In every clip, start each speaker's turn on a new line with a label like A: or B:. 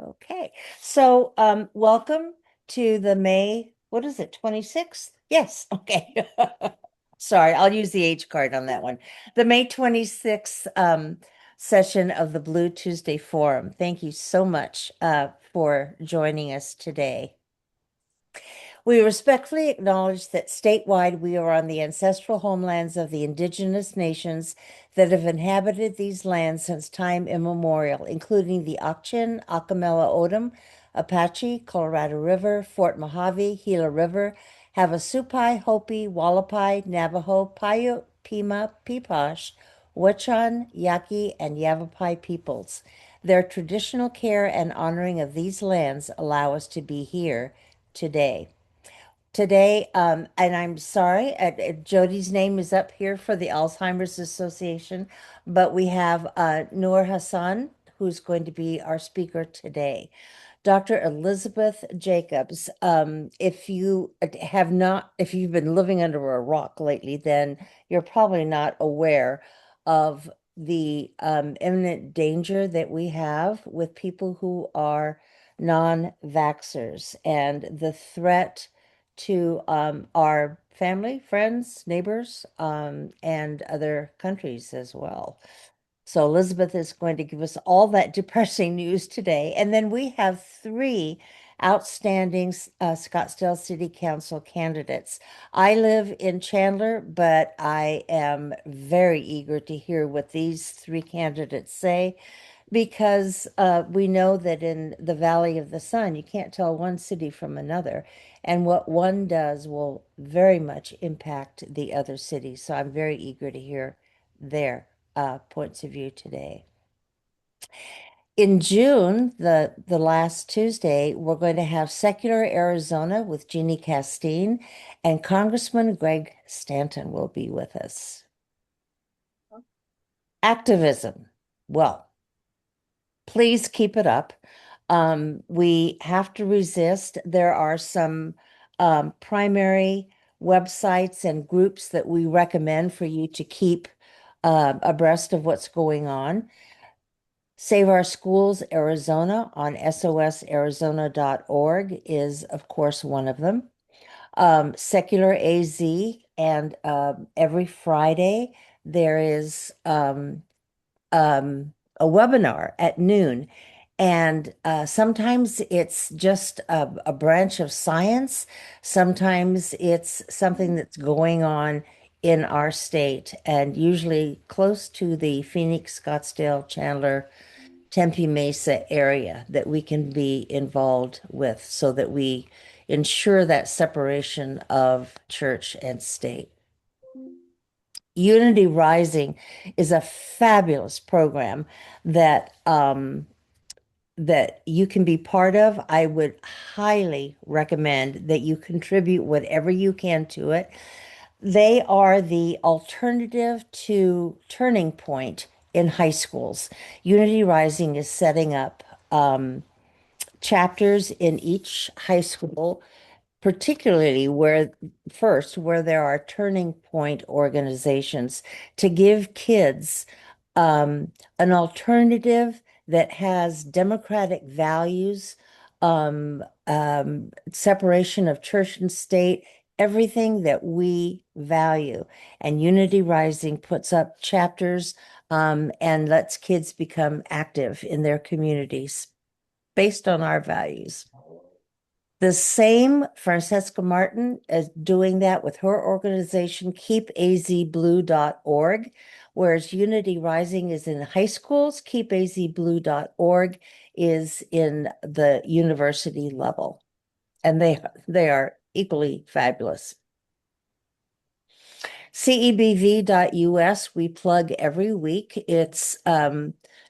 A: Okay, so welcome to the May, what is it, 26th? Yes, okay. Sorry, I'll use the H card on that one. The May 26th session of the Blue Tuesday Forum. Thank you so much for joining us today. We respectfully acknowledge that statewide we are on the ancestral homelands of the indigenous nations that have inhabited these lands since time immemorial, including the Akchin, Akamela Odom, Apache, Colorado River, Fort Mojave, Gila River, Havasupai, Hopi, Wallapai, Navajo, Paiute, Pima, Pipash, Wachan, Yaqui, and Yavapai peoples. Their traditional care and honoring of these lands allow us to be here today. Today, and I'm sorry, Jodie's name is up here for the Alzheimer's Association, but we have Nour Hassan, who's going to be our speaker today. Dr. Elizabeth Jacobs, if you've been living under a rock lately, then you're probably not aware of the imminent danger that we have with people who are non-vaxxers and the threat to our family, friends, neighbors, and other countries as well. So Elizabeth is going to give us all that depressing news today. And then we have three outstanding Scottsdale City Council candidates. I live in Chandler, but I am very eager to hear what these three candidates say because we know that in the Valley of the Sun, you can't tell one city from another. And what one does will very much impact the other cities. So I'm very eager to hear their points of view today. In June, the last Tuesday, we're going to have Secular Arizona with Jeannie Castine, and Congressman Greg Stanton will be with us. Activism. Well, please keep it up. We have to resist. There are some primary websites and groups that we recommend for you to keep abreast of what's going on. Save Our Schools Arizona on sosarizona.org is, of course, one of them. Secular AZ, and every Friday there is a webinar at noon. And sometimes it's just a branch of science. Sometimes it's something that's going on in our state, and usually close to the Phoenix, Scottsdale, Chandler, Tempe Mesa area that we can be involved with so that we ensure that separation of church and state. Unity Rising is a fabulous program that that you can be part of. I would highly recommend that you contribute whatever you can to it. They are the alternative to Turning Point in high schools. Unity Rising is setting up chapters in each high school, particularly where there are turning point organizations to give kids an alternative that has democratic values, separation of church and state, everything that we value. And Unity Rising puts up chapters and lets kids become active in their communities based on our values. The same Francesca Martin is doing that with her organization, keepazblue.org, whereas Unity Rising is in high schools, keepazblue.org is in the university level. And they are equally fabulous. CEBV.us, we plug every week. It's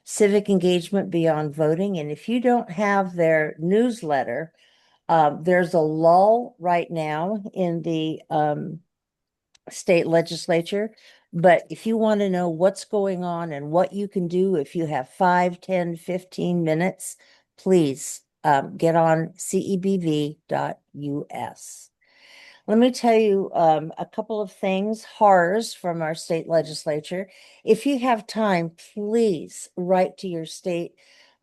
A: civic engagement beyond voting. And if you don't have their newsletter, there's a lull right now in the state legislature. But if you want to know what's going on and what you can do, if you have 5, 10, 15 minutes, please get on cebv.us. Let me tell you a couple of things, horrors from our state legislature. If you have time, please write to your state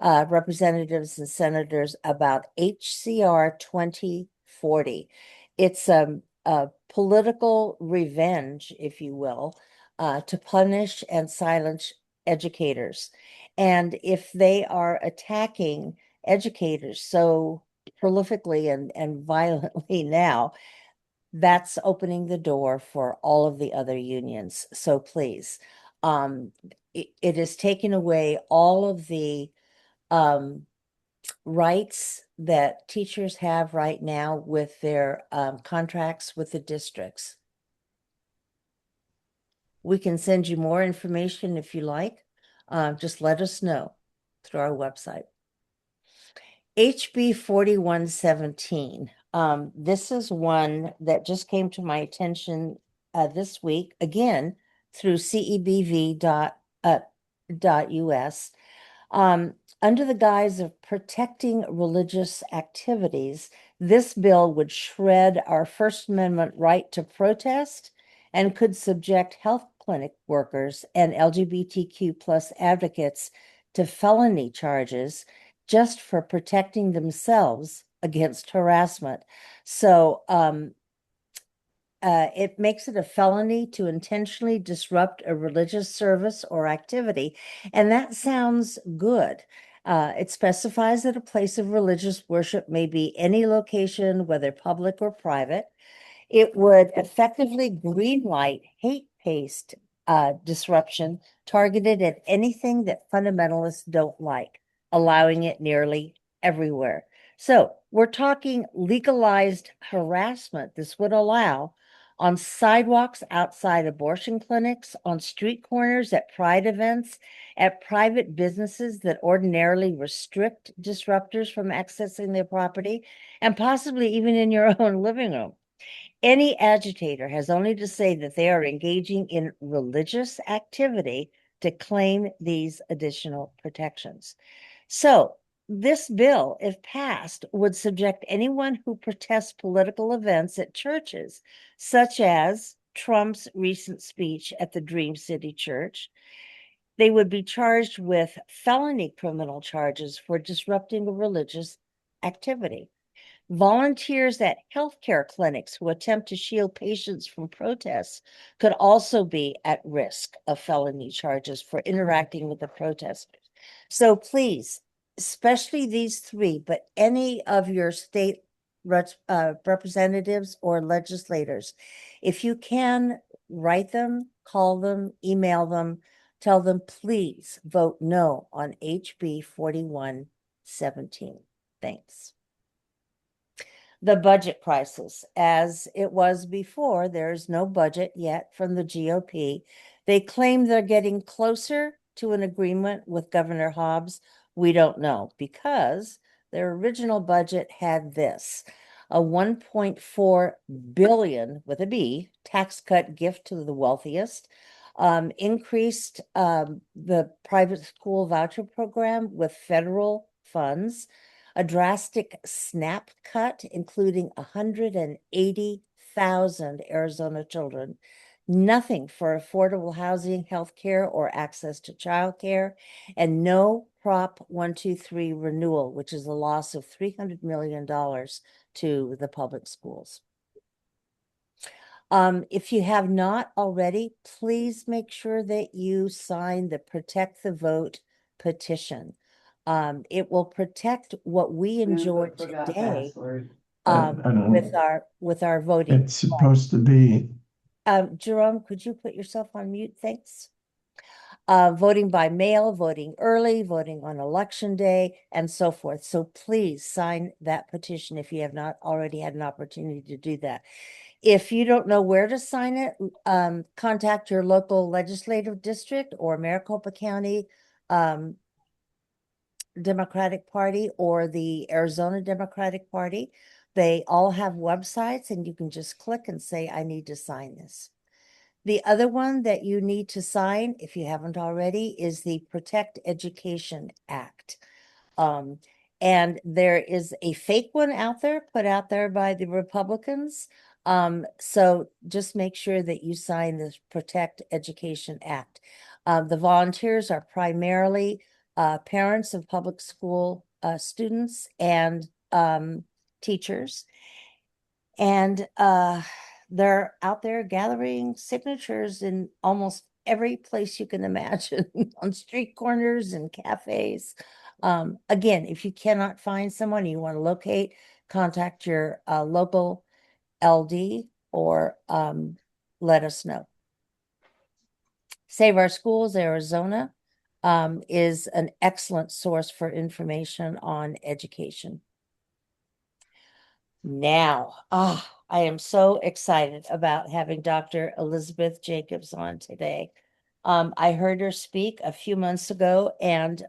A: representatives and senators about HCR 2040. It's a political revenge, if you will, to punish and silence educators. And if they are attacking educators so prolifically and violently now, that's opening the door for all of the other unions. So please, um, it is taking away all of the rights that teachers have right now with their contracts with the districts. We can send you more information if you like. Just let us know through our website. HB 4117. This is one that just came to my attention this week, again, through cebv.us. Under the guise of protecting religious activities, this bill would shred our First Amendment right to protest and could subject health clinic workers and LGBTQ plus advocates to felony charges just for protecting themselves against harassment. So it makes it a felony to intentionally disrupt a religious service or activity. And that sounds good. It specifies that a place of religious worship may be any location, whether public or private. It would effectively greenlight hate-based disruption targeted at anything that fundamentalists don't like, allowing it nearly everywhere. So we're talking legalized harassment. This would allow on sidewalks outside abortion clinics, on street corners, at pride events, at private businesses that ordinarily restrict disruptors from accessing their property, and possibly even in your own living room. Any agitator has only to say that they are engaging in religious activity to claim these additional protections. So, this bill, if passed, would subject anyone who protests political events at churches, such as Trump's recent speech at the Dream City Church. They would be charged with felony criminal charges for disrupting a religious activity. Volunteers at healthcare clinics who attempt to shield patients from protests could also be at risk of felony charges for interacting with the protesters. So please, especially these three, but any of your state representatives or legislators, if you can, write them, call them, email them, tell them, please vote no on HB 4117. Thanks. The budget crisis, as it was before, there's no budget yet from the GOP. They claim they're getting closer to an agreement with Governor Hobbs. We don't know because their original budget had this: a 1.4 billion with a B tax cut gift to the wealthiest, increased the private school voucher program with federal funds, a drastic SNAP cut, including 180,000 Arizona children, nothing for affordable housing, health care, or access to childcare, and no Prop 123 renewal, which is a loss of $300 million to the public schools. If you have not already, please make sure that you sign the Protect the Vote petition. It will protect what we enjoy today
B: I don't,
A: with our voting.
B: it's supposed to be,
A: Jerome, could you put yourself on mute? Thanks. Voting by mail, voting early, voting on election day, and so forth. So please sign that petition if you have not already had an opportunity to do that. If you don't know where to sign it, contact your local legislative district or Maricopa County Democratic Party or the Arizona Democratic Party. They all have websites and you can just click and say, I need to sign this. The other one that you need to sign, if you haven't already, is the Protect Education Act. And there is a fake one out there, put out there by the Republicans. So just make sure that you sign the Protect Education Act. The volunteers are primarily parents of public school students and teachers. And they're out there gathering signatures in almost every place you can imagine, on street corners and cafes. Again, if you cannot find someone you want to locate, contact your local LD or let us know. Save Our Schools Arizona is an excellent source for information on education. Now, I am so excited about having Dr. Elizabeth Jacobs on today. I heard her speak a few months ago, and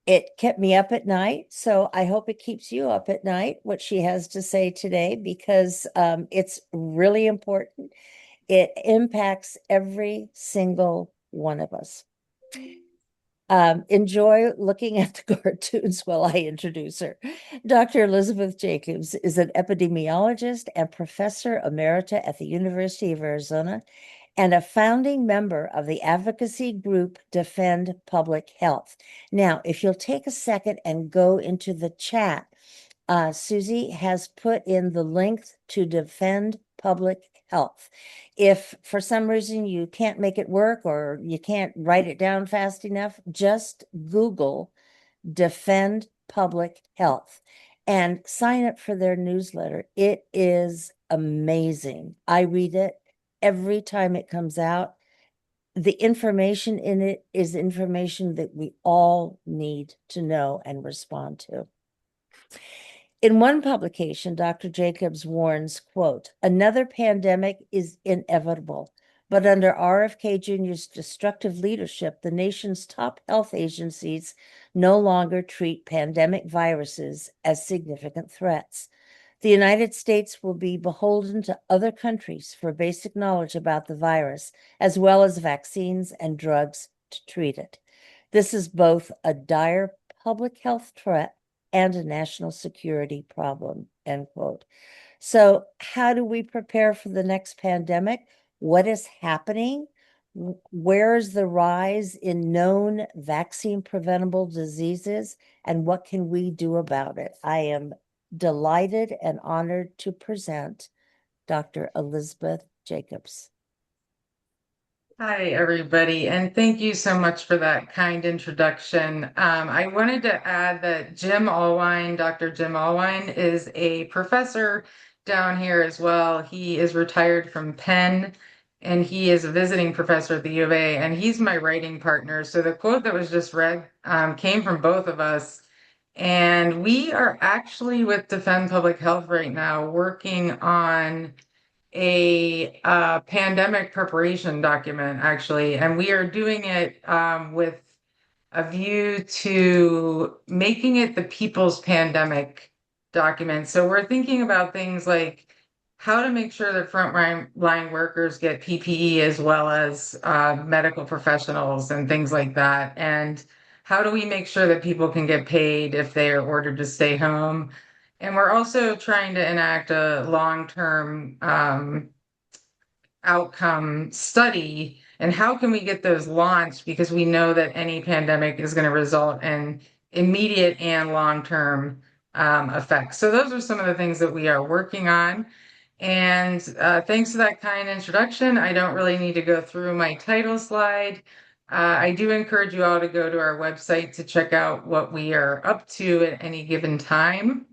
A: it kept me up at night. So I hope it keeps you up at night, what she has to say today, because it's really important. It impacts every single one of us. Enjoy looking at the cartoons while I introduce her. Dr. Elizabeth Jacobs is an epidemiologist and professor emerita at the University of Arizona and a founding member of the advocacy group Defend Public Health. Now, if you'll take a second and go into the chat, Susie has put in the link to Defend Public Health. If for some reason you can't make it work or you can't write it down fast enough, just Google Defend Public Health and sign up for their newsletter. It is amazing. I read it every time it comes out. The information in it is information that we all need to know and respond to. In one publication, Dr. Jacobs warns, quote, another pandemic is inevitable, but under RFK Jr.'s destructive leadership, the nation's top health agencies no longer treat pandemic viruses as significant threats. The United States will be beholden to other countries for basic knowledge about the virus, as well as vaccines and drugs to treat it. This is both a dire public health threat and a national security problem, end quote. So how do we prepare for the next pandemic? What is happening? Where is the rise in known vaccine preventable diseases? And what can we do about it? I am delighted and honored to present Dr. Elizabeth Jacobs.
C: Hi, everybody, and thank you so much for that kind introduction. I wanted to add that Dr. Jim Allwine, is a professor down here as well. He is retired from Penn, and he is a visiting professor at the U of A, and he's my writing partner. So the quote that was just read came from both of us. And we are actually with Defend Public Health right now working on a pandemic preparation document, actually, and we are doing it with a view to making it the people's pandemic document. So we're thinking about things like how to make sure that line workers get PPE as well as medical professionals and things like that. And how do we make sure that people can get paid if they are ordered to stay home? And we're also trying to enact a long-term outcome study, and how can we get those launched, because we know that any pandemic is going to result in immediate and long-term effects. So those are some of the things that we are working on. And thanks to that kind introduction, I don't really need to go through my title slide. I do encourage you all to go to our website to check out what we are up to at any given time.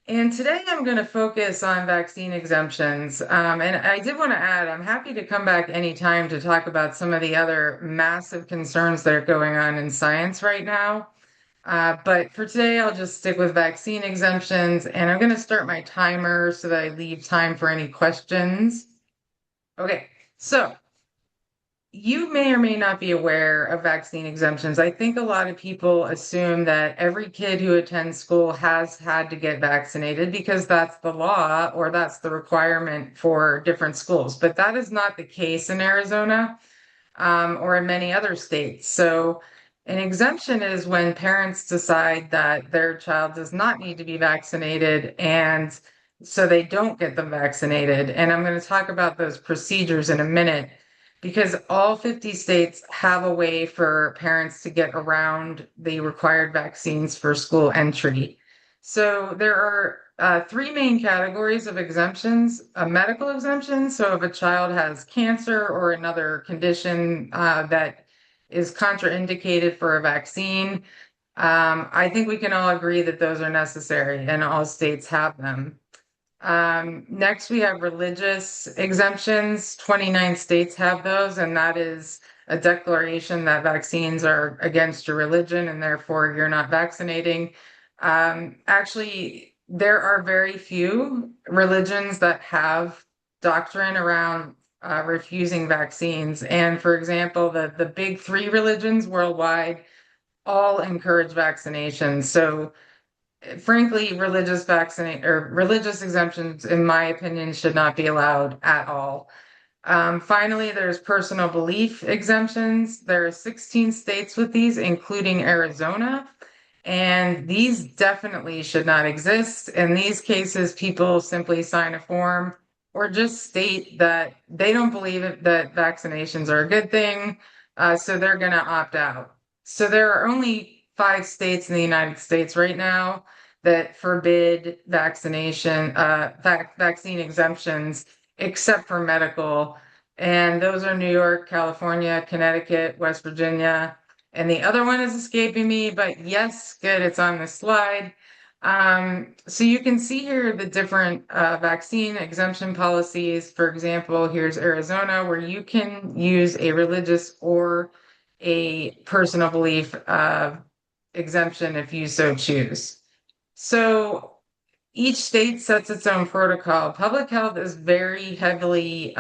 C: And today I'm going to focus on vaccine exemptions. And I did want to add, I'm happy to come back anytime to talk about some of the other massive concerns that are going on in science right now. But for today, I'll just stick with vaccine exemptions, and I'm going to start my timer so that I leave time for any questions. Okay, so you may or may not be aware of vaccine exemptions. I think a lot of people assume that every kid who attends school has had to get vaccinated because that's the law or that's the requirement for different schools. But that is not the case in Arizona or in many other states. So an exemption is when parents decide that their child does not need to be vaccinated, and so they don't get them vaccinated. And I'm going to talk about those procedures in a minute because all 50 states have a way for parents to get around the required vaccines for school entry. So there are three main categories of exemptions: a medical exemption. So if a child has cancer or another condition that is contraindicated for a vaccine, I think we can all agree that those are necessary and all states have them. Next, we have religious exemptions. 29 states have those, and that is a declaration that vaccines are against your religion and therefore you're not vaccinating. Actually, there are very few religions that have doctrine around refusing vaccines. And for example, the big three religions worldwide all encourage vaccination. So frankly, religious exemptions, in my opinion, should not be allowed at all. Finally, there's personal belief exemptions. There are 16 states with these, including Arizona, and these definitely should not exist. In these cases, people simply sign a form or just state that they don't believe that vaccinations are a good thing, so they're going to opt out. So there are only 5 states in the United States right now that forbid vaccine exemptions, except for medical. And those are New York, California, Connecticut, West Virginia, and the other one is escaping me, but yes, good, it's on the slide. So you can see here the different vaccine exemption policies. For example, here's Arizona, where you can use a religious or a personal belief exemption if you so choose. So each state sets its own protocol. Public health is very heavily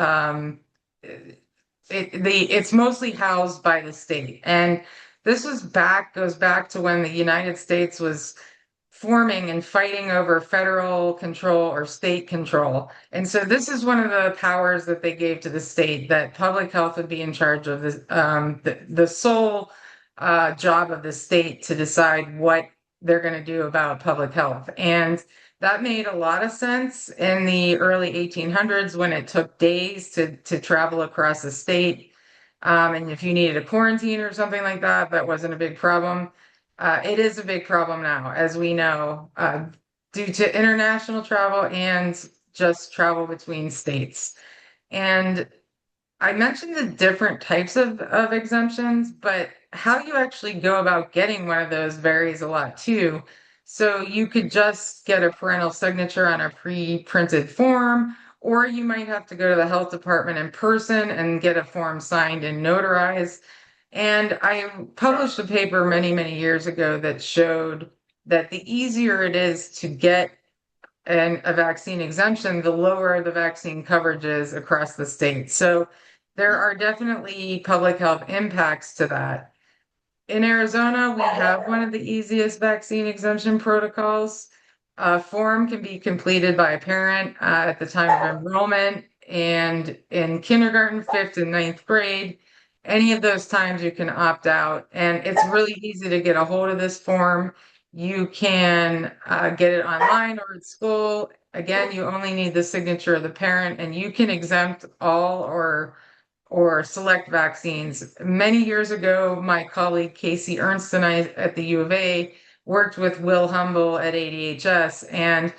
C: it's mostly housed by the state. And this goes back to when the United States was forming and fighting over federal control or state control. And so this is one of the powers that they gave to the state, that public health would be in charge of the sole job of the state to decide what they're going to do about public health. And that made a lot of sense in the early 1800s when it took days to travel across the state. And if you needed a quarantine or something like that, that wasn't a big problem. It is a big problem now, as we know, due to international travel and just travel between states. And I mentioned the different types of exemptions, but how you actually go about getting one of those varies a lot too. So you could just get a parental signature on a pre-printed form, or you might have to go to the health department in person and get a form signed and notarized. And I published a paper many, many years ago that showed that the easier it is to get a vaccine exemption, the lower the vaccine coverage is across the state. So there are definitely public health impacts to that. In Arizona, we have one of the easiest vaccine exemption protocols. A form can be completed by a parent at the time of enrollment, and in kindergarten, 5th, and 9th grade, any of those times you can opt out. And it's really easy to get a hold of this form. You can get it online or at school. Again, you only need the signature of the parent, and you can exempt all or select vaccines. Many years ago, my colleague Casey Ernst and I at the U of A worked with Will Humble at ADHS, and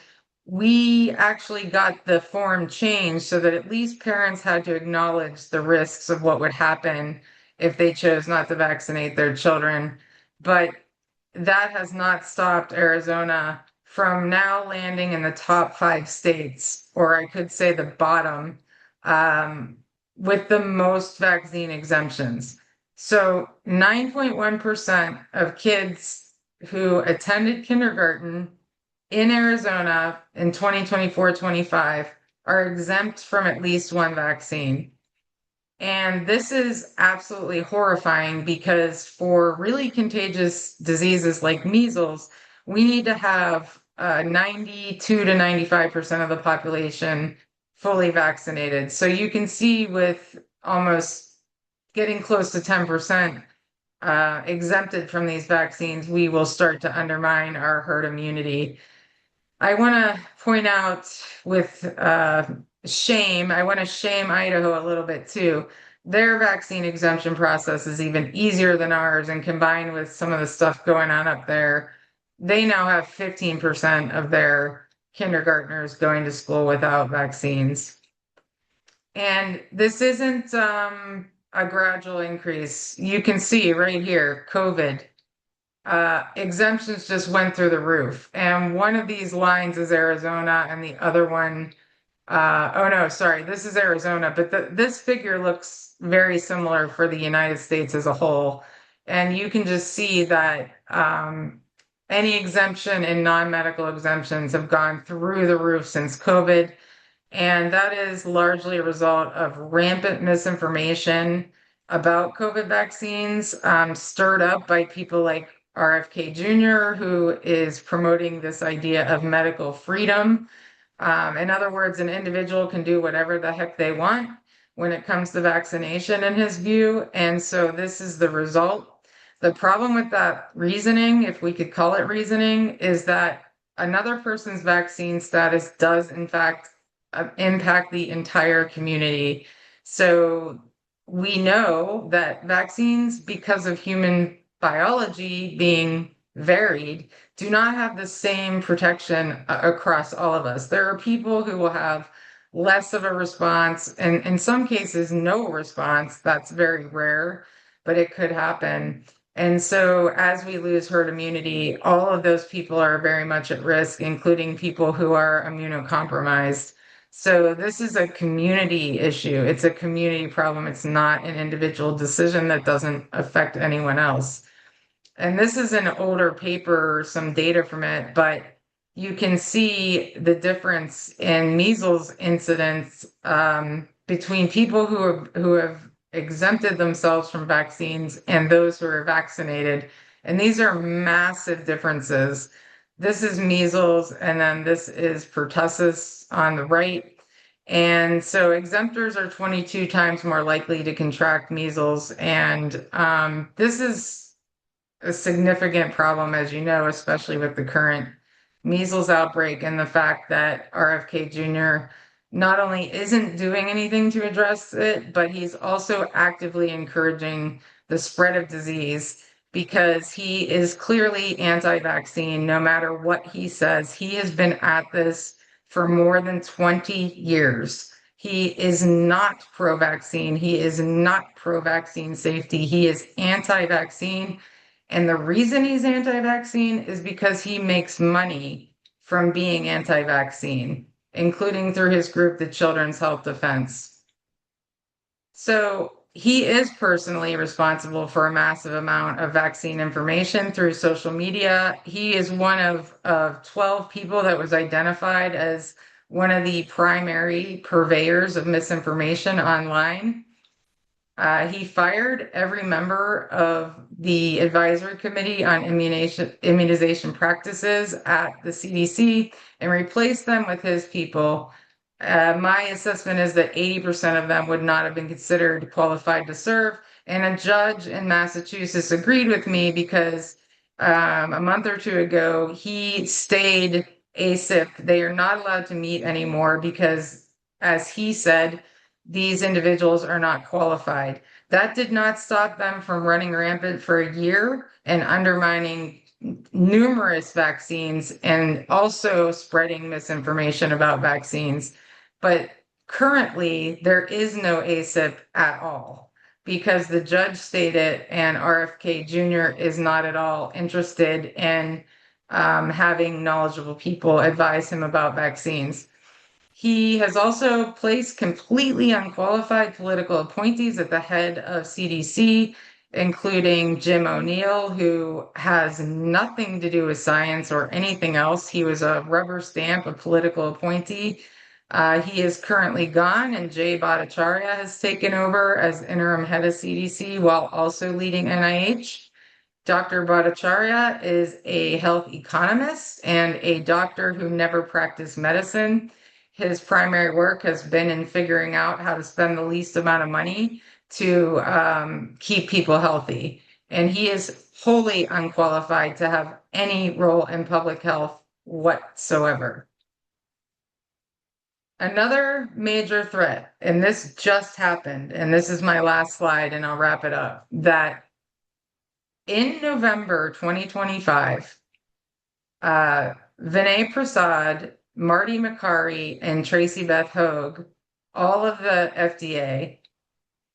C: we actually got the form changed so that at least parents had to acknowledge the risks of what would happen if they chose not to vaccinate their children. But that has not stopped Arizona from now landing in the top 5 states, or I could say the bottom, with the most vaccine exemptions. So 9.1% of kids who attended kindergarten in Arizona in 2024-25 are exempt from at least one vaccine. And this is absolutely horrifying because for really contagious diseases like measles, we need to have 92 to 95% of the population fully vaccinated. So you can see with almost getting close to 10% exempted from these vaccines, we will start to undermine our herd immunity. I want to point out with shame, I want to shame Idaho a little bit too. Their vaccine exemption process is even easier than ours, and combined with some of the stuff going on up there, they now have 15% of their kindergartners going to school without vaccines. And this isn't a gradual increase. You can see right here, COVID exemptions just went through the roof. And one of these lines is Arizona, and the other one, oh no, sorry, this is Arizona, but this figure looks very similar for the United States as a whole. And you can just see that any exemption and non-medical exemptions have gone through the roof since COVID. And that is largely a result of rampant misinformation about COVID vaccines, stirred up by people like RFK Jr., who is promoting this idea of medical freedom. In other words, an individual can do whatever the heck they want when it comes to vaccination, in his view. And so this is the result. The problem with that reasoning, if we could call it reasoning, is that another person's vaccine status does, in fact, impact the entire community. So we know that vaccines, because of human biology being varied, do not have the same protection across all of us. There are people who will have less of a response, and in some cases, no response. That's very rare, but it could happen. And so, as we lose herd immunity, all of those people are very much at risk, including people who are immunocompromised. So, this is a community issue. It's a community problem. It's not an individual decision that doesn't affect anyone else. And this is an older paper, some data from it, but you can see the difference in measles incidence between people who have exempted themselves from vaccines and those who are vaccinated. And these are massive differences. This is measles, and then this is pertussis on the right. And so exemptors are 22 times more likely to contract measles. And this is a significant problem, as you know, especially with the current measles outbreak and the fact that RFK Jr. not only isn't doing anything to address it, but he's also actively encouraging the spread of disease because he is clearly anti-vaccine, no matter what he says. He has been at this for more than 20 years. He is not pro-vaccine. He is not pro-vaccine safety. He is anti-vaccine. And the reason he's anti-vaccine is because he makes money from being anti-vaccine, including through his group, the Children's Health Defense. So he is personally responsible for a massive amount of vaccine information through social media. He is one of 12 people that was identified as one of the primary purveyors of misinformation online. He fired every member of the advisory committee on immunization practices at the CDC and replaced them with his people. My assessment is that 80% of them would not have been considered qualified to serve. And a judge in Massachusetts agreed with me because a month or two ago, he stayed ASIP. They are not allowed to meet anymore because, as he said, these individuals are not qualified. That did not stop them from running rampant for a year and undermining numerous vaccines and also spreading misinformation about vaccines. But currently, there is no ASIP at all because the judge stated and RFK Jr. is not at all interested in having knowledgeable people advise him about vaccines. He has also placed completely unqualified political appointees at the head of CDC, including Jim O'Neill, who has nothing to do with science or anything else. He was a rubber stamp, a political appointee. He is currently gone, and Jay Bhattacharya has taken over as interim head of CDC while also leading NIH. Dr. Bhattacharya is a health economist and a doctor who never practiced medicine. His primary work has been in figuring out how to spend the least amount of money to keep people healthy. And he is wholly unqualified to have any role in public health whatsoever. Another major threat, and this just happened, and this is my last slide, and I'll wrap it up, that in November 2025, Vinay Prasad, Marty Makary, and Tracy Beth Hogue, all of the FDA,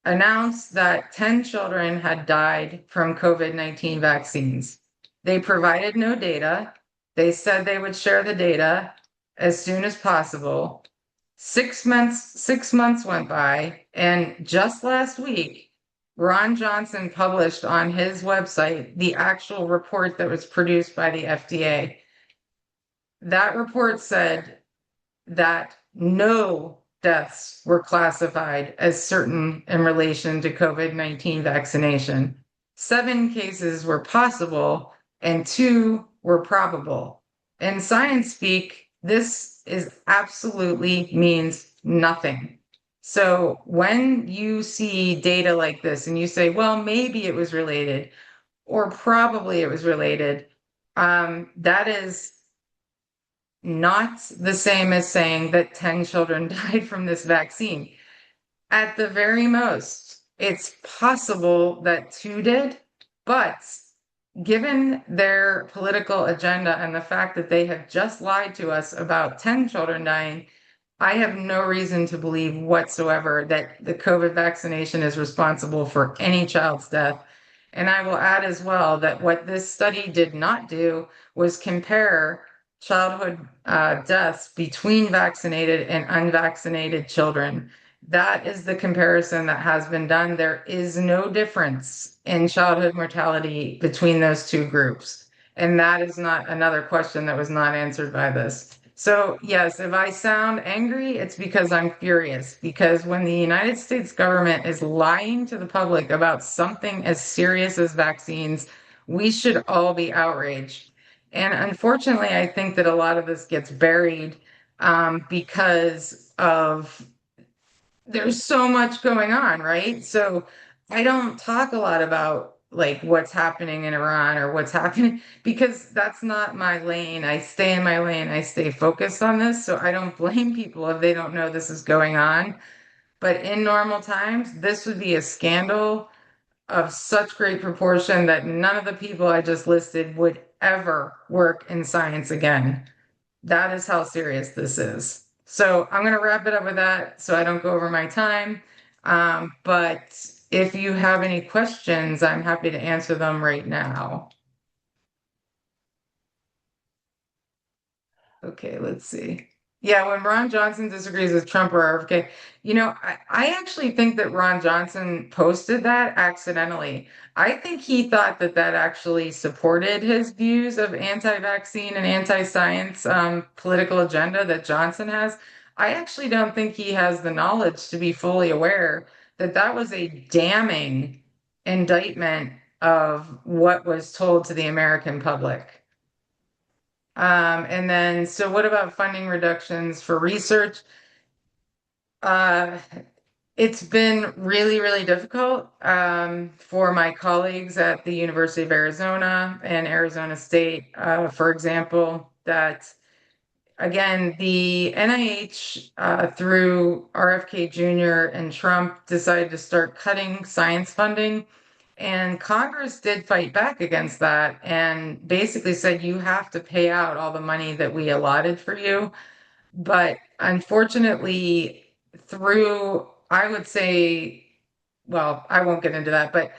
C: announced that 10 children had died from COVID-19 vaccines. They provided no data. They said they would share the data as soon as possible. 6 months went by, and just last week, Ron Johnson published on his website the actual report that was produced by the FDA. That report said that no deaths were classified as certain in relation to COVID-19 vaccination. 7 cases were possible and 2 were probable. In science speak, this is absolutely means nothing. So when you see data like this and you say, well, maybe it was related or probably it was related, that is not the same as saying that 10 children died from this vaccine. At the very most, it's possible that 2 did, but given their political agenda and the fact that they have just lied to us about 10 children dying, I have no reason to believe whatsoever that the COVID vaccination is responsible for any child's death. And I will add as well that what this study did not do was compare childhood deaths between vaccinated and unvaccinated children. That is the comparison that has been done. There is no difference in childhood mortality between those 2 groups. And that is not another question that was not answered by this. So yes, if I sound angry, it's because I'm furious, because when the United States government is lying to the public about something as serious as vaccines, we should all be outraged. And unfortunately, I think that a lot of this gets buried because of there's so much going on, right? So I don't talk a lot about like what's happening in Iran or what's happening because that's not my lane. I stay in my lane. I stay focused on this. So I don't blame people if they don't know this is going on. But in normal times, this would be a scandal of such great proportion that none of the people I just listed would ever work in science again. That is how serious this is. So I'm going to wrap it up with that so I don't go over my time. But if you have any questions, I'm happy to answer them right now. Okay, let's see. Yeah, when Ron Johnson disagrees with Trump or RFK, I actually think that Ron Johnson posted that accidentally. I think he thought that that actually supported his views of anti-vaccine and anti-science political agenda that Johnson has. I actually don't think he has the knowledge to be fully aware that that was a damning indictment of what was told to the American public. And then, so what about funding reductions for research? It's been really, really difficult for my colleagues at the University of Arizona and Arizona State, for example, that again, the NIH through RFK Jr. and Trump decided to start cutting science funding. And Congress did fight back against that and basically said, you have to pay out all the money that we allotted for you. But unfortunately, through, I would say, well, I won't get into that, but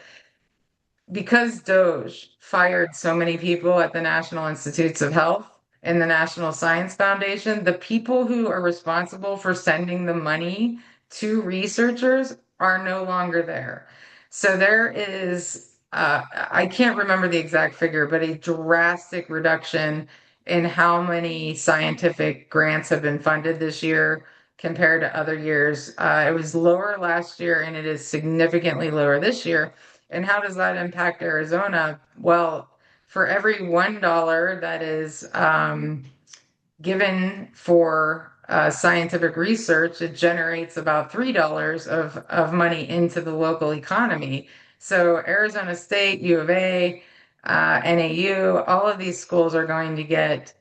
C: because DOGE fired so many people at the National Institutes of Health and the National Science Foundation, the people who are responsible for sending the money to researchers are no longer there. So there is, I can't remember the exact figure, but a drastic reduction in how many scientific grants have been funded this year compared to other years. It was lower last year and it is significantly lower this year. And how does that impact Arizona? Well, for every $1 that is given for scientific research, it generates about $3 of money into the local economy. So Arizona State, U of A, NAU, all of these schools are going to get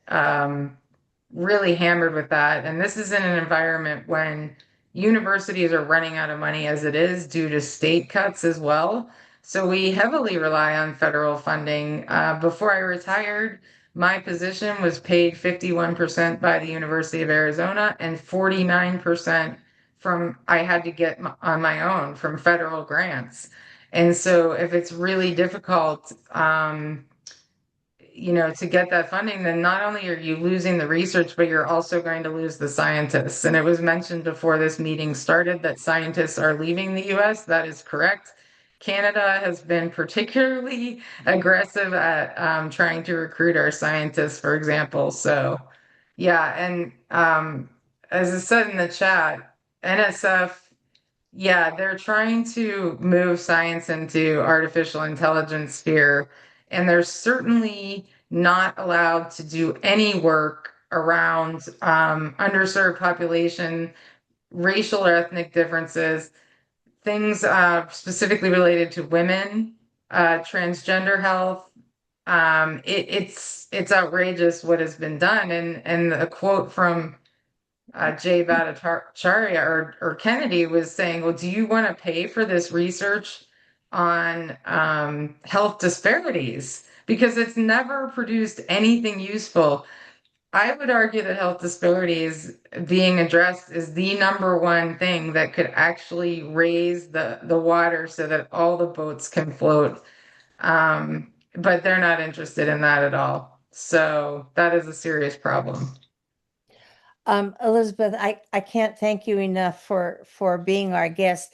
C: really hammered with that. And this is in an environment when universities are running out of money as it is due to state cuts as well. So we heavily rely on federal funding. Before I retired, my position was paid 51% by the University of Arizona and 49% from I had to get on my own from federal grants. And so if it's really difficult, to get that funding, then not only are you losing the research, but you're also going to lose the scientists. And it was mentioned before this meeting started that scientists are leaving the US. That is correct. Canada has been particularly aggressive at trying to recruit our scientists, for example. So, yeah. And as I said in the chat, NSF, yeah, they're trying to move science into artificial intelligence sphere, and they're certainly not allowed to do any work around underserved population, racial or ethnic differences, things specifically related to women, transgender health. It's outrageous what has been done, and a quote from Jay Bhattacharya or Kennedy was saying, well, do you want to pay for this research on health disparities? Because it's never produced anything useful. I would argue that health disparities being addressed is the number one thing that could actually raise the water so that all the boats can float. But they're not interested in that at all. So that is a serious problem.
A: Elizabeth, I can't thank you enough for being our guest.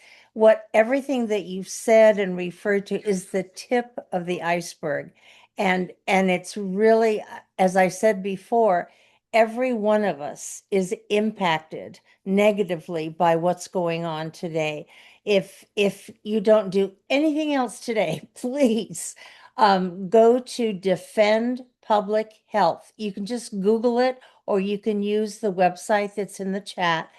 A: Everything that you've said and referred to is the tip of the iceberg. And it's really, as I said before, every one of us is impacted negatively by what's going on today. If you don't do anything else today, please go to Defend Public Health. You can just Google it, or you can use the website that's in the chat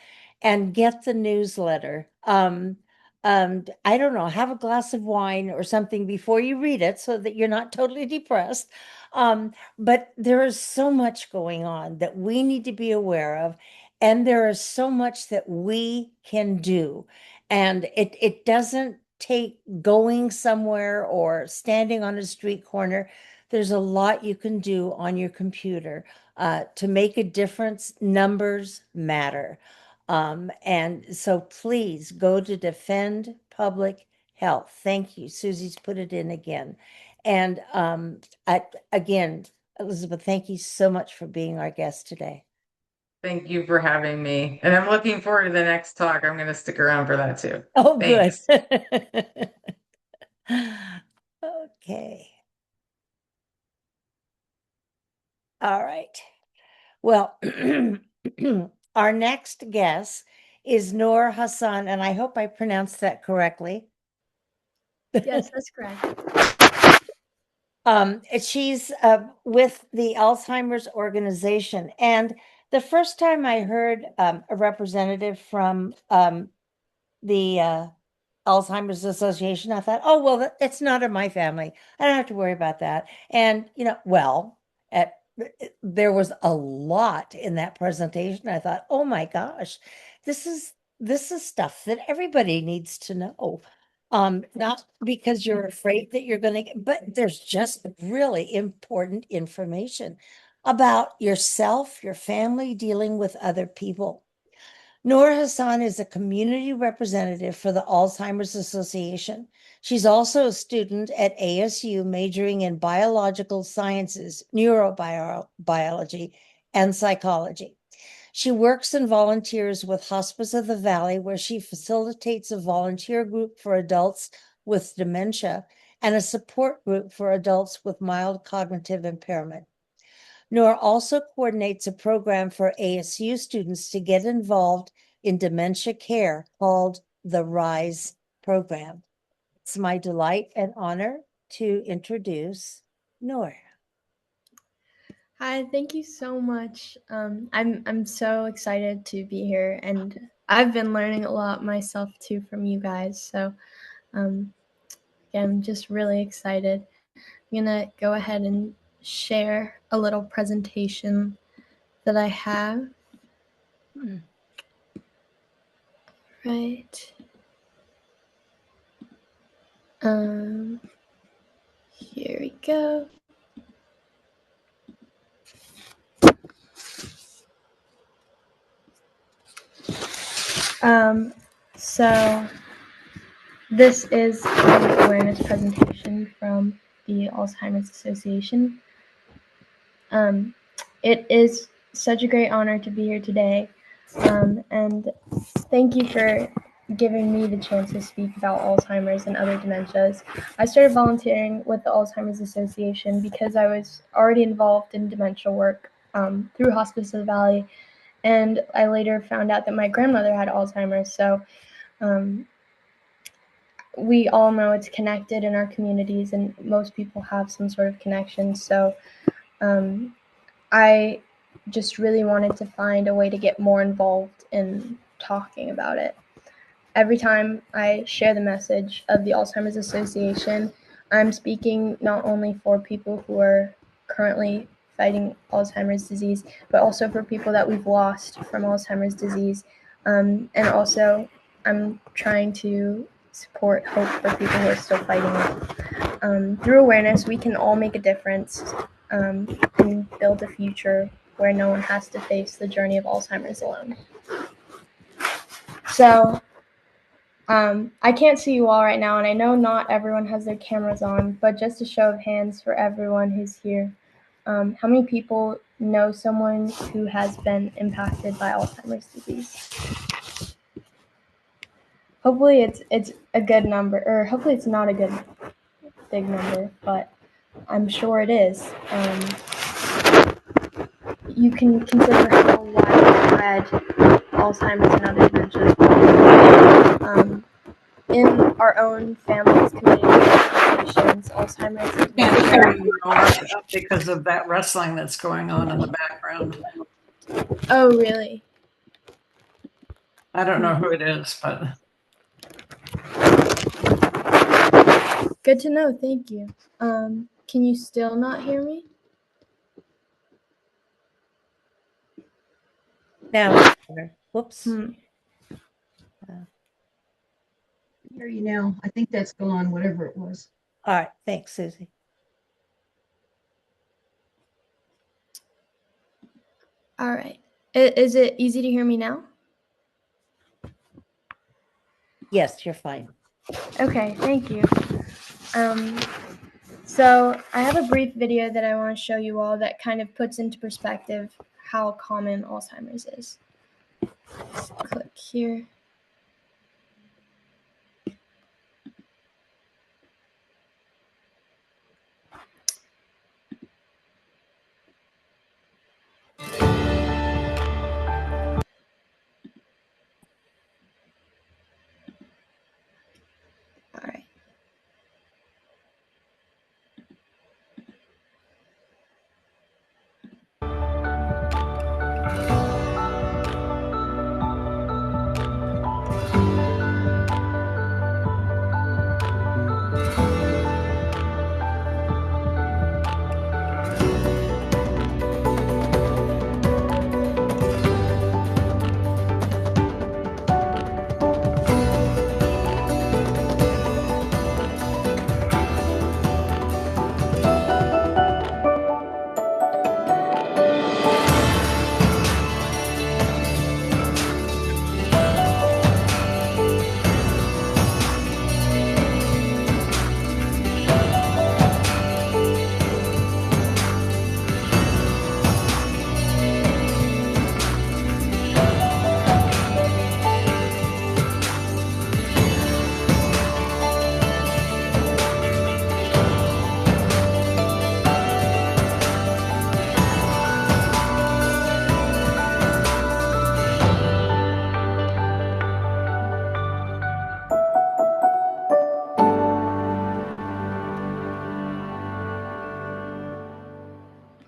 A: and get the newsletter. I don't know, have a glass of wine or something before you read it so that you're not totally depressed. But there is so much going on that we need to be aware of, and there is so much that we can do. And it doesn't take going somewhere or standing on a street corner. There's a lot you can do on your computer to make a difference. Numbers matter. And so please go to Defend Public Health. Thank you. Susie's put it in again. And again, Elizabeth, thank you so much for being our guest today.
C: Thank you for having me. And I'm looking forward to the next talk. I'm going to stick around for that too.
A: Oh,
C: Thanks.
A: good. Okay. All right. Well, our next guest is Nour Hassan, and I hope I pronounced that correctly.
D: Yes, that's correct.
A: She's with the Alzheimer's organization. And the first time I heard a representative from the Alzheimer's Association, I thought, oh, well, it's not in my family. I don't have to worry about that. And, there was a lot in that presentation. I thought, oh my gosh, this is stuff that everybody needs to know. Not because you're afraid that you're going to get, but there's just really important information about yourself, your family, dealing with other people. Nour Hassan is a community representative for the Alzheimer's Association. She's also a student at ASU majoring in biological sciences, neurobiology, and psychology. She works and volunteers with Hospice of the Valley, where she facilitates a volunteer group for adults with dementia and a support group for adults with mild cognitive impairment. Nour also coordinates a program for ASU students to get involved in dementia care called the RISE program. It's my delight and honor to introduce Nour.
D: Hi, thank you so much. I'm so excited to be here, and I've been learning a lot myself too from you guys. So, yeah, I'm just really excited. I'm gonna go ahead and share a little presentation that I have. Right. Here we go. So this is an awareness presentation from the Alzheimer's Association. It is such a great honor to be here today, and thank you for giving me the chance to speak about Alzheimer's and other dementias. I started volunteering with the Alzheimer's Association because I was already involved in dementia work through Hospice of the Valley, and I later found out that my grandmother had Alzheimer's. So we all know it's connected in our communities, and most people have some sort of connection. So I just really wanted to find a way to get more involved in talking about it. Every time I share the message of the Alzheimer's Association, I'm speaking not only for people who are currently fighting Alzheimer's disease, but also for people that we've lost from Alzheimer's disease. And also, I'm trying to support hope for people who are still fighting it. Through awareness, we can all make a difference and build a future where no one has to face the journey of Alzheimer's alone. So, I can't see you all right now, and I know not everyone has their cameras on, but just a show of hands for everyone who's here. How many people know someone who has been impacted by Alzheimer's disease? Hopefully it's a good number, or hopefully it's not a good big number, but I'm sure it is. You can consider how widespread Alzheimer's and other dementias are. In our own families, communities, organizations, Alzheimer's and dementia.
E: Because of that wrestling that's going on in the background.
D: Oh, really?
E: I don't know who it is, but
D: good to know. Thank you. Can you still not hear me?
A: Now, whoops.
F: Hear you now. I think that's gone, whatever it was.
A: All right. Thanks, Susie.
D: All right. Is it easy to hear me now?
A: Yes, you're fine.
D: Okay, thank you. So I have a brief video that I want to show you all that kind of puts into perspective how common Alzheimer's is. Let's click here. All right.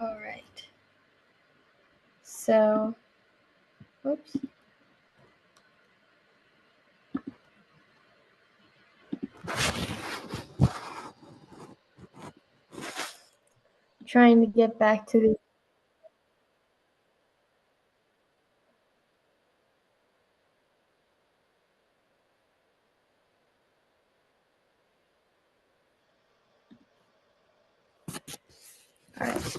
D: All right. So, oops. trying to get back to the all right.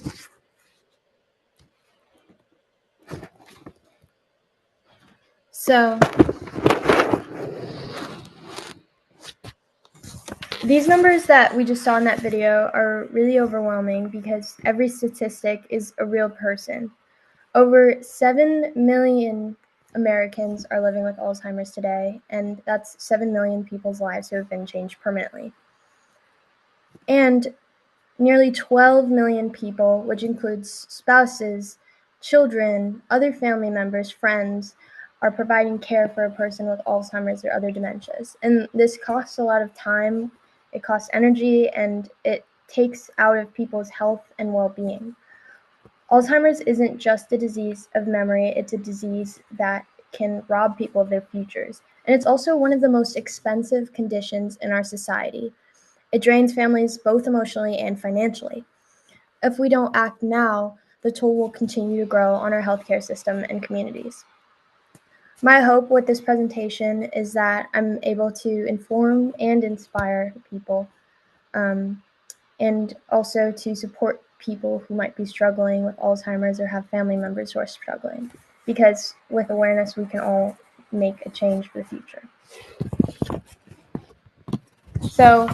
D: So these numbers that we just saw in that video are really overwhelming because every statistic is a real person. Over 7 million Americans are living with Alzheimer's today, and that's 7 million people's lives who have been changed permanently. And nearly 12 million people, which includes spouses, children, other family members, friends, are providing care for a person with Alzheimer's or other dementias. And this costs a lot of time, it costs energy, and it takes out of people's health and well-being. Alzheimer's isn't just a disease of memory, it's a disease that can rob people of their futures. And it's also one of the most expensive conditions in our society. It drains families both emotionally and financially. If we don't act now, the toll will continue to grow on our healthcare system and communities. My hope with this presentation is that I'm able to inform and inspire people, and also to support people who might be struggling with Alzheimer's or have family members who are struggling. Because with awareness, we can all make a change for the future. So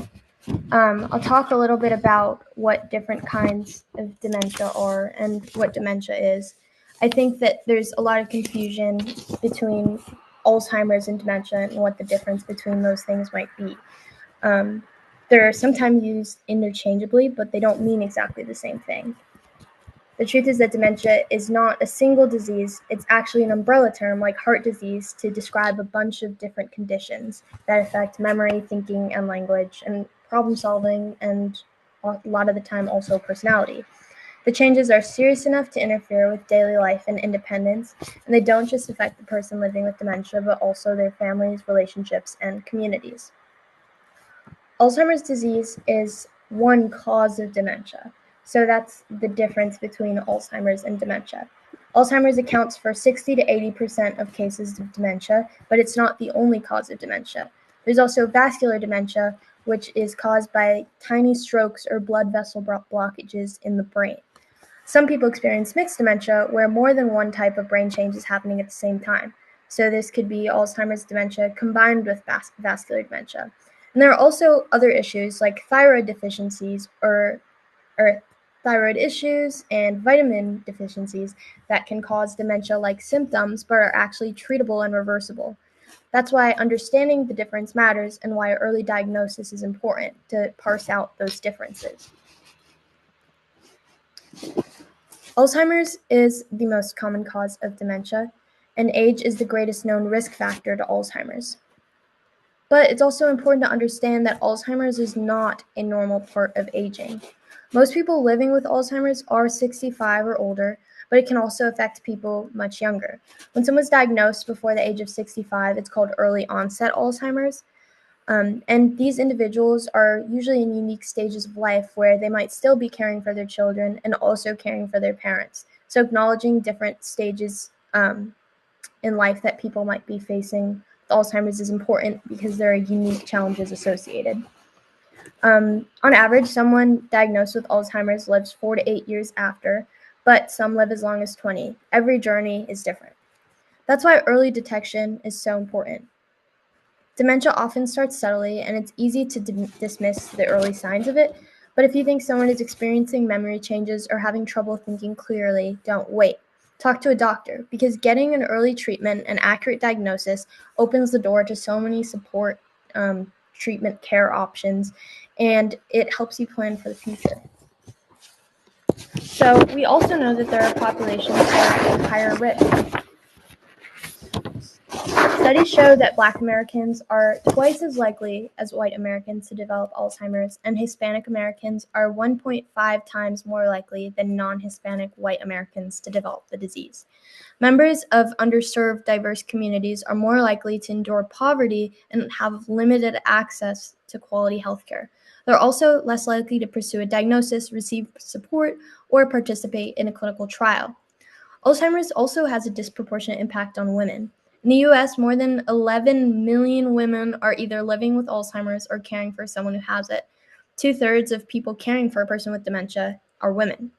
D: I'll talk a little bit about what different kinds of dementia are and what dementia is. I think that there's a lot of confusion between Alzheimer's and dementia and what the difference between those things might be. They're sometimes used interchangeably, but they don't mean exactly the same thing. The truth is that dementia is not a single disease. It's actually an umbrella term like heart disease to describe a bunch of different conditions that affect memory, thinking, and language, and problem solving, and a lot of the time also personality. The changes are serious enough to interfere with daily life and independence, and they don't just affect the person living with dementia, but also their families, relationships, and communities. Alzheimer's disease is one cause of dementia. So that's the difference between Alzheimer's and dementia. Alzheimer's accounts for 60 to 80% of cases of dementia, but it's not the only cause of dementia. There's also vascular dementia, which is caused by tiny strokes or blood vessel blockages in the brain. Some people experience mixed dementia, where more than one type of brain change is happening at the same time. So this could be Alzheimer's dementia combined with vascular dementia. And there are also other issues like thyroid deficiencies or thyroid issues and vitamin deficiencies that can cause dementia-like symptoms but are actually treatable and reversible. That's why understanding the difference matters and why early diagnosis is important to parse out those differences. Alzheimer's is the most common cause of dementia, and age is the greatest known risk factor to Alzheimer's. But it's also important to understand that Alzheimer's is not a normal part of aging. Most people living with Alzheimer's are 65 or older, but it can also affect people much younger. When someone's diagnosed before the age of 65, it's called early onset Alzheimer's. And these individuals are usually in unique stages of life where they might still be caring for their children and also caring for their parents. So acknowledging different stages in life that people might be facing with Alzheimer's is important because there are unique challenges associated. On average, someone diagnosed with Alzheimer's lives 4 to 8 years after, but some live as long as 20. Every journey is different. That's why early detection is so important. Dementia often starts subtly, and it's easy to dismiss the early signs of it, but if you think someone is experiencing memory changes or having trouble thinking clearly, don't wait. Talk to a doctor, because getting an early treatment and accurate diagnosis opens the door to so many support, treatment care options, and it helps you plan for the future. So we also know that there are populations that are at higher risk. Studies show that Black Americans are twice as likely as white Americans to develop Alzheimer's, and Hispanic Americans are 1.5 times more likely than non-Hispanic white Americans to develop the disease. Members of underserved, diverse communities are more likely to endure poverty and have limited access to quality healthcare. They're also less likely to pursue a diagnosis, receive support, or participate in a clinical trial. Alzheimer's also has a disproportionate impact on women. In the US, more than 11 million women are either living with Alzheimer's or caring for someone who has it. 2/3 of people caring for a person with dementia are women.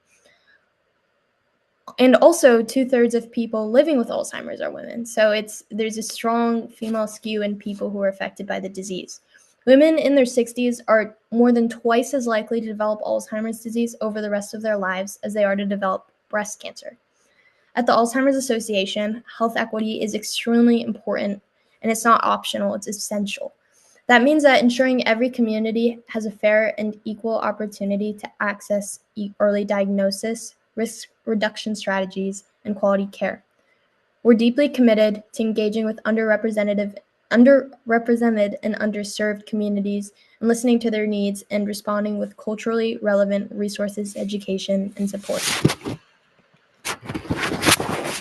D: And also 2/3 of people living with Alzheimer's are women. So there's a strong female skew in people who are affected by the disease. Women in their 60s are more than twice as likely to develop Alzheimer's disease over the rest of their lives as they are to develop breast cancer. At the Alzheimer's Association, health equity is extremely important, and it's not optional, it's essential. That means that ensuring every community has a fair and equal opportunity to access early diagnosis, risk reduction strategies, and quality care. We're deeply committed to engaging with underrepresented and underserved communities and listening to their needs and responding with culturally relevant resources, education, and support.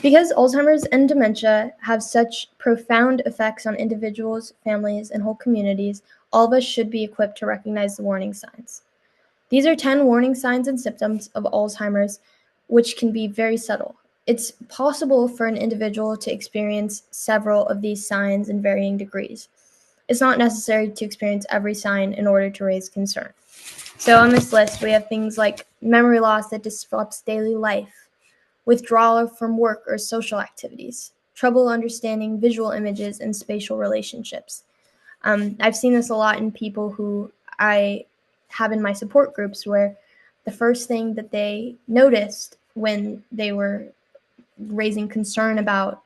D: Because Alzheimer's and dementia have such profound effects on individuals, families, and whole communities, all of us should be equipped to recognize the warning signs. These are 10 warning signs and symptoms of Alzheimer's, which can be very subtle. It's possible for an individual to experience several of these signs in varying degrees. It's not necessary to experience every sign in order to raise concern. So on this list, we have things like memory loss that disrupts daily life, withdrawal from work or social activities, trouble understanding visual images and spatial relationships. I've seen this a lot in people who I have in my support groups, where the first thing that they noticed when they were raising concern about,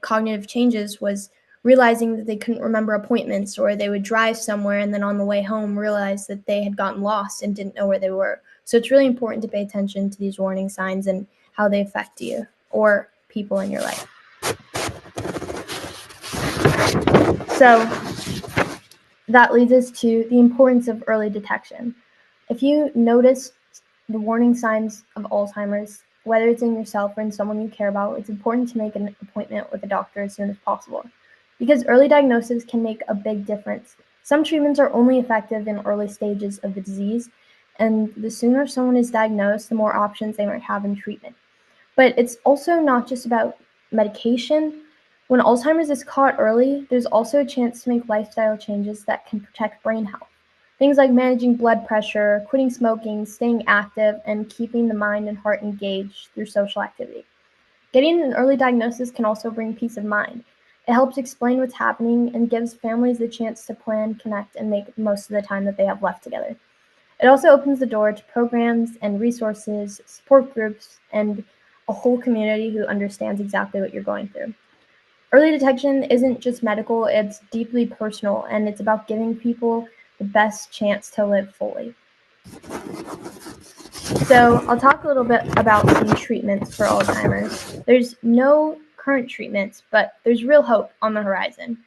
D: cognitive changes was realizing that they couldn't remember appointments, or they would drive somewhere and then on the way home realize that they had gotten lost and didn't know where they were. So it's really important to pay attention to these warning signs and how they affect you or people in your life. So that leads us to the importance of early detection. If you notice the warning signs of Alzheimer's, whether it's in yourself or in someone you care about, it's important to make an appointment with a doctor as soon as possible, because early diagnosis can make a big difference. Some treatments are only effective in early stages of the disease, and the sooner someone is diagnosed, the more options they might have in treatment. But it's also not just about medication. When Alzheimer's is caught early, there's also a chance to make lifestyle changes that can protect brain health. Things like managing blood pressure, quitting smoking, staying active, and keeping the mind and heart engaged through social activity. Getting an early diagnosis can also bring peace of mind. It helps explain what's happening and gives families the chance to plan, connect, and make most of the time that they have left together. It also opens the door to programs and resources, support groups, and a whole community who understands exactly what you're going through. Early detection isn't just medical, it's deeply personal, and it's about giving people the best chance to live fully. So I'll talk a little bit about some treatments for Alzheimer's. There's no current treatments, but there's real hope on the horizon.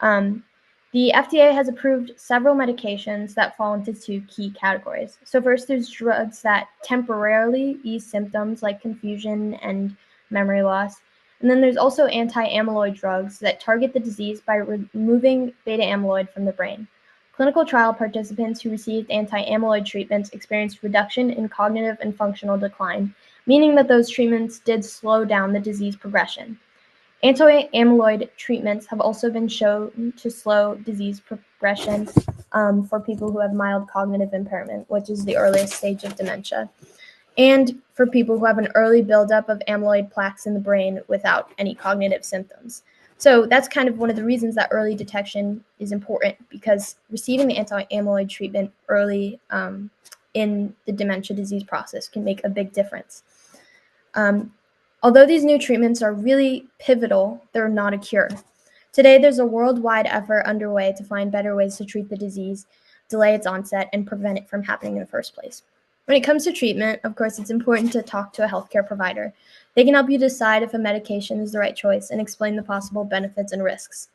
D: The FDA has approved several medications that fall into two key categories. So first, there's drugs that temporarily ease symptoms like confusion and memory loss. And then there's also anti-amyloid drugs that target the disease by removing beta amyloid from the brain. Clinical trial participants who received anti-amyloid treatments experienced reduction in cognitive and functional decline, meaning that those treatments did slow down the disease progression. Anti-amyloid treatments have also been shown to slow disease progression for people who have mild cognitive impairment, which is the earliest stage of dementia, and for people who have an early buildup of amyloid plaques in the brain without any cognitive symptoms. So that's kind of one of the reasons that early detection is important, because receiving the anti-amyloid treatment early in the dementia disease process can make a big difference. Although these new treatments are really pivotal, they're not a cure. Today, there's a worldwide effort underway to find better ways to treat the disease, delay its onset, and prevent it from happening in the first place. When it comes to treatment, of course, it's important to talk to a healthcare provider. They can help you decide if a medication is the right choice and explain the possible benefits and risks.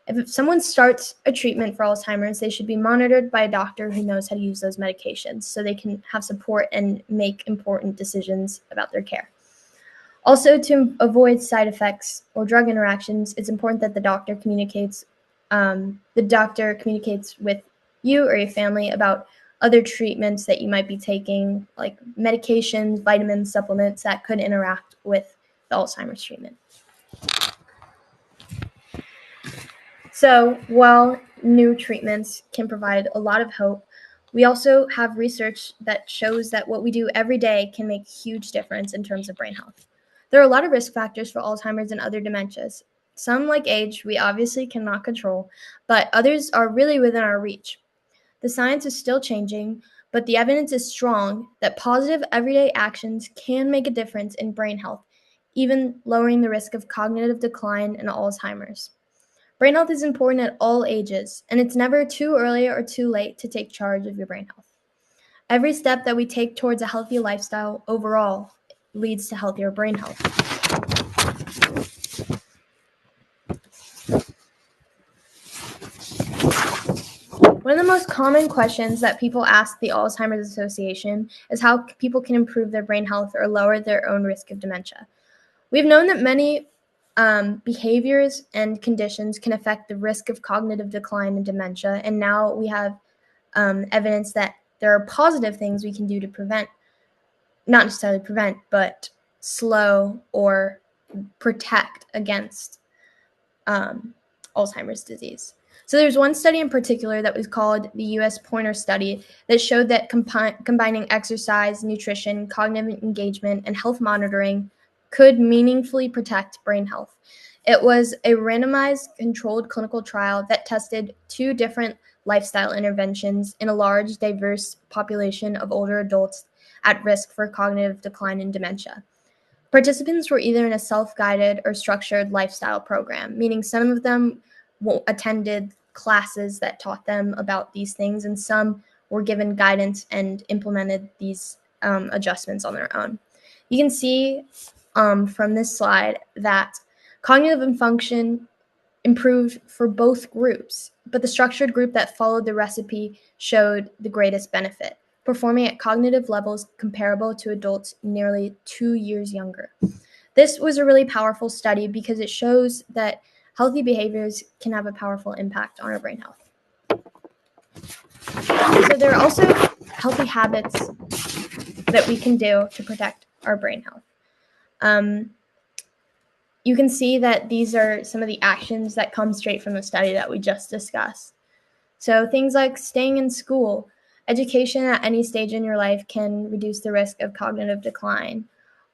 D: If someone starts a treatment for Alzheimer's, they should be monitored by a doctor who knows how to use those medications so they can have support and make important decisions about their care. Also, to avoid side effects or drug interactions, it's important that the doctor communicates with you or your family about other treatments that you might be taking, like medications, vitamins, supplements that could interact with the Alzheimer's treatment. So while new treatments can provide a lot of hope, we also have research that shows that what we do every day can make a huge difference in terms of brain health. There are a lot of risk factors for Alzheimer's and other dementias. Some, like age, we obviously cannot control, but others are really within our reach. The science is still changing, but the evidence is strong that positive everyday actions can make a difference in brain health, even lowering the risk of cognitive decline and Alzheimer's. Brain health is important at all ages, and it's never too early or too late to take charge of your brain health. Every step that we take towards a healthy lifestyle overall leads to healthier brain health. One of the most common questions that people ask the Alzheimer's Association is how people can improve their brain health or lower their own risk of dementia. We've known that many behaviors and conditions can affect the risk of cognitive decline and dementia, and now we have evidence that there are positive things we can do to prevent, not necessarily prevent, but slow or protect against Alzheimer's disease. So there's one study in particular that was called the U.S. Pointer Study that showed that combining exercise, nutrition, cognitive engagement, and health monitoring could meaningfully protect brain health. It was a randomized controlled clinical trial that tested 2 different lifestyle interventions in a large, diverse population of older adults at risk for cognitive decline and dementia. Participants were either in a self-guided or structured lifestyle program, meaning some of them attended classes that taught them about these things, and some were given guidance and implemented these adjustments on their own. You can see from this slide that cognitive function improved for both groups, but the structured group that followed the recipe showed the greatest benefit, performing at cognitive levels comparable to adults nearly 2 years younger. This was a really powerful study because it shows that healthy behaviors can have a powerful impact on our brain health. So there are also healthy habits that we can do to protect our brain health. You can see that these are some of the actions that come straight from the study that we just discussed. So things like staying in school. Education at any stage in your life can reduce the risk of cognitive decline.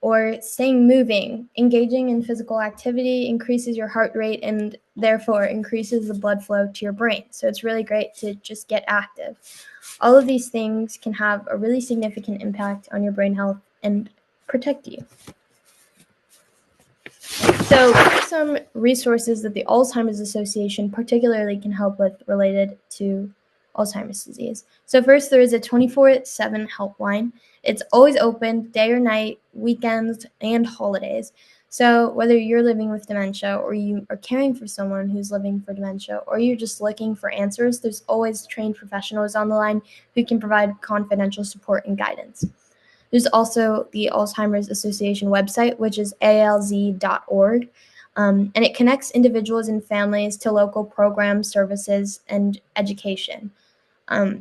D: Or staying moving. Engaging in physical activity increases your heart rate and therefore increases the blood flow to your brain. So it's really great to just get active. All of these things can have a really significant impact on your brain health and protect you. So what are some resources that the Alzheimer's Association particularly can help with related to Alzheimer's disease? So first, there is a 24/7 helpline. It's always open day or night, weekends, and holidays. So whether you're living with dementia or you are caring for someone who's living for dementia or you're just looking for answers, there's always trained professionals on the line who can provide confidential support and guidance. There's also the Alzheimer's Association website, which is alz.org, and it connects individuals and families to local programs, services, and education.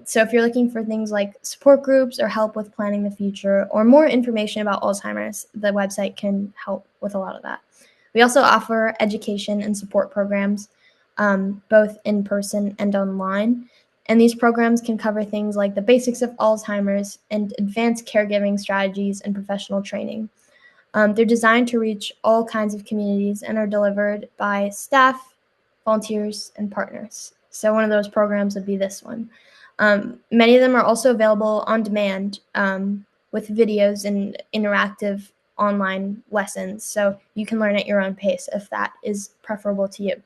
D: So if you're looking for things like support groups or help with planning the future or more information about Alzheimer's, the website can help with a lot of that. We also offer education and support programs, both in person and online. And these programs can cover things like the basics of Alzheimer's and advanced caregiving strategies and professional training. They're designed to reach all kinds of communities and are delivered by staff, volunteers, and partners. So one of those programs would be this one. Many of them are also available on demand with videos and interactive online lessons, so you can learn at your own pace if that is preferable to you.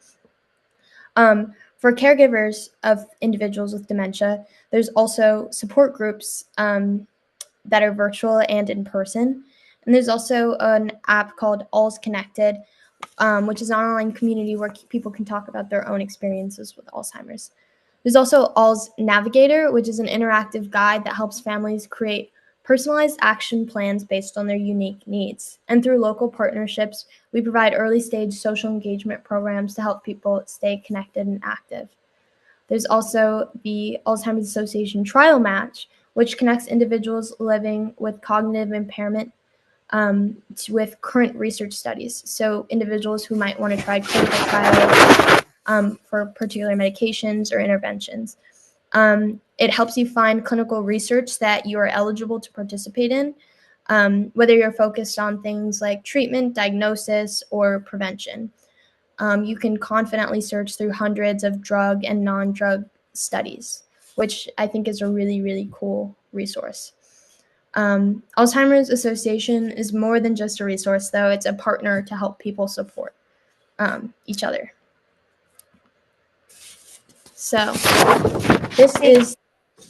D: For caregivers of individuals with dementia, there's also support groups that are virtual and in person. And there's also an app called Alz Connected, which is an online community where people can talk about their own experiences with Alzheimer's. There's also Alz Navigator, which is an interactive guide that helps families create personalized action plans based on their unique needs. And through local partnerships, we provide early-stage social engagement programs to help people stay connected and active. There's also the Alzheimer's Association Trial Match, which connects individuals living with cognitive impairment with current research studies. So individuals who might want to try clinical trials for particular medications or interventions. It helps you find clinical research that you are eligible to participate in, whether you're focused on things like treatment, diagnosis, or prevention. You can confidently search through hundreds of drug and non-drug studies, which I think is a really, really cool resource. Alzheimer's Association is more than just a resource, though. It's a partner to help people support each other. So this is...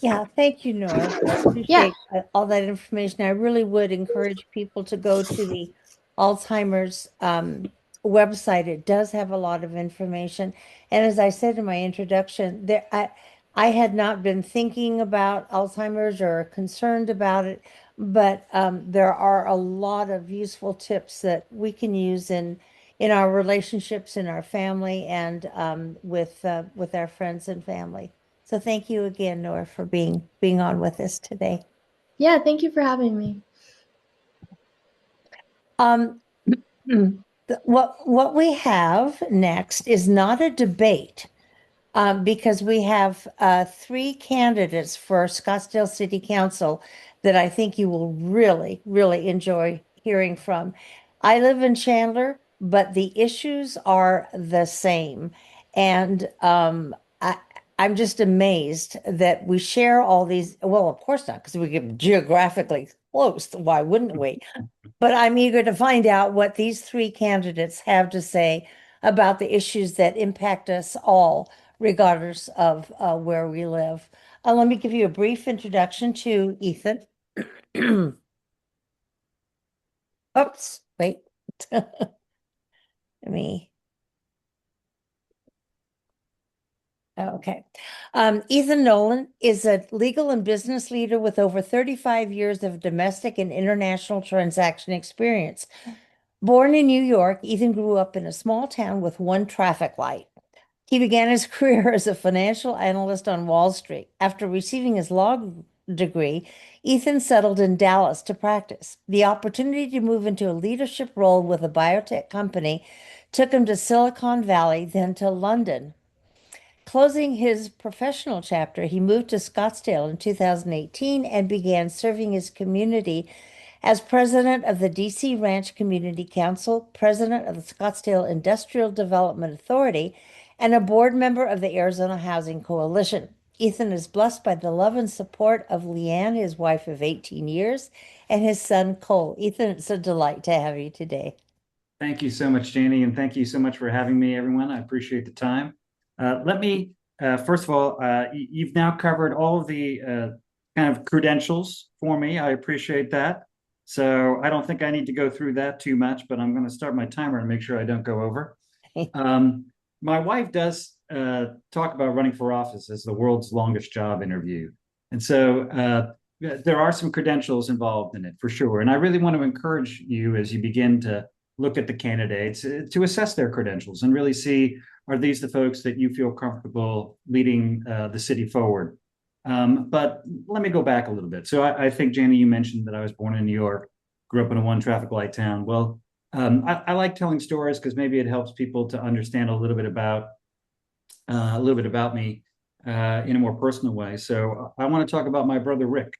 A: Yeah, thank you, Nour. I appreciate all that information. I really would encourage people to go to the Alzheimer's website. It does have a lot of information. And as I said in my introduction, I had not been thinking about Alzheimer's or concerned about it, but there are a lot of useful tips that we can use in our relationships, in our family, and with our friends and family. So thank you again, Nour, for being on with us today.
D: Yeah, thank you for having me.
A: What we have next is not a debate, because we have 3 candidates for Scottsdale City Council that I think you will really, really enjoy hearing from. I live in Chandler, but the issues are the same. And I'm just amazed that we share all these. Well, of course not, because we get geographically close. Why wouldn't we? But I'm eager to find out what these 3 candidates have to say about the issues that impact us all, regardless of where we live. Let me give you a brief introduction to Ethan. Oops, wait. Let me. Okay. Ethan Knowlden is a legal and business leader with over 35 years of domestic and international transaction experience. Born in New York, Ethan grew up in a small town with 1 traffic light. He began his career as a financial analyst on Wall Street. After receiving his law degree, Ethan settled in Dallas to practice. The opportunity to move into a leadership role with a biotech company took him to Silicon Valley, then to London. Closing his professional chapter, he moved to Scottsdale in 2018 and began serving his community as president of the DC Ranch Community Council, president of the Scottsdale Industrial Development Authority, and a board member of the Arizona Housing Coalition. Ethan is blessed by the love and support of Leanne, his wife of 18 years, and his son, Cole. Ethan, it's a delight to have you today.
G: Thank you so much, Janie, and thank you so much for having me, everyone. I appreciate the time. Let me, first of all, you've now covered all of the kind of credentials for me. I appreciate that. So I don't think I need to go through that too much, but I'm going to start my timer and make sure I don't go over. My wife does talk about running for office as the world's longest job interview. And so there are some credentials involved in it for sure. And I really want to encourage you as you begin to look at the candidates to assess their credentials and really see, are these the folks that you feel comfortable leading the city forward? But let me go back a little bit. So I think, Janie, you mentioned that I was born in New York, grew up in a 1 traffic light town. Well, I like telling stories because maybe it helps people to understand a little bit about me in a more personal way. So I want to talk about my brother, Rick.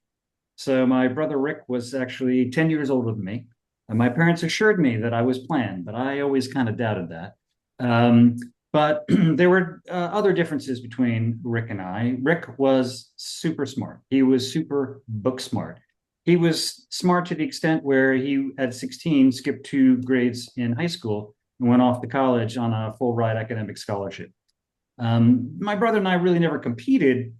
G: So my brother, Rick, was actually 10 years older than me. And my parents assured me that I was planned, but I always kind of doubted that. But there were other differences between Rick and I. Rick was super smart. He was super book smart. He was smart to the extent where he, at 16, skipped 2 grades in high school and went off to college on a full ride academic scholarship. My brother and I really never competed,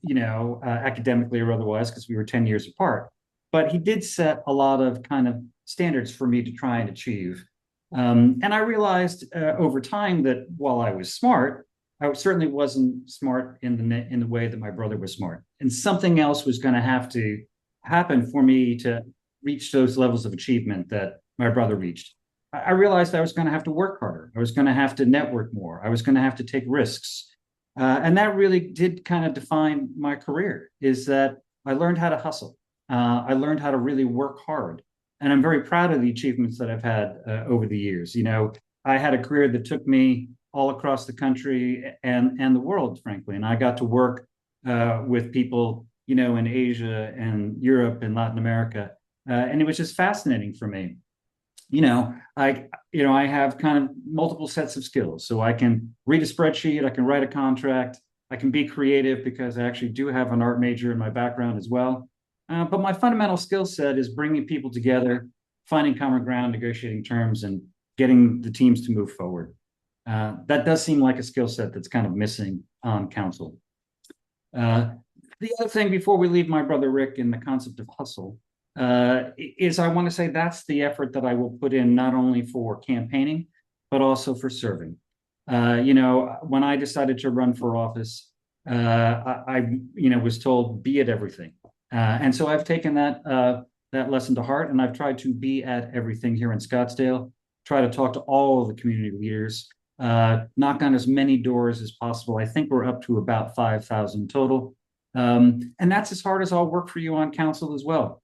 G: academically or otherwise, because we were 10 years apart. But he did set a lot of kind of standards for me to try and achieve. And I realized over time that while I was smart, I certainly wasn't smart in the way that my brother was smart. And something else was going to have to happen for me to reach those levels of achievement that my brother reached. I realized I was going to have to work harder. I was going to have to network more. I was going to have to take risks. And that really did kind of define my career, is that I learned how to hustle. I learned how to really work hard. And I'm very proud of the achievements that I've had over the years. I had a career that took me all across the country and the world, frankly. And I got to work with people, in Asia and Europe and Latin America. And it was just fascinating for me. I have kind of multiple sets of skills. So I can read a spreadsheet, I can write a contract, I can be creative because I actually do have an art major in my background as well. But my fundamental skill set is bringing people together, finding common ground, negotiating terms, and getting the teams to move forward. That does seem like a skill set that's kind of missing on council. The other thing before we leave my brother Rick and the concept of hustle is I want to say that's the effort that I will put in not only for campaigning, but also for serving. When I decided to run for office, I was told be at everything. And so I've taken that lesson to heart, and I've tried to be at everything here in Scottsdale, try to talk to all of the community leaders, knock on as many doors as possible. I think we're up to about 5,000 total. And that's as hard as I'll work for you on council as well.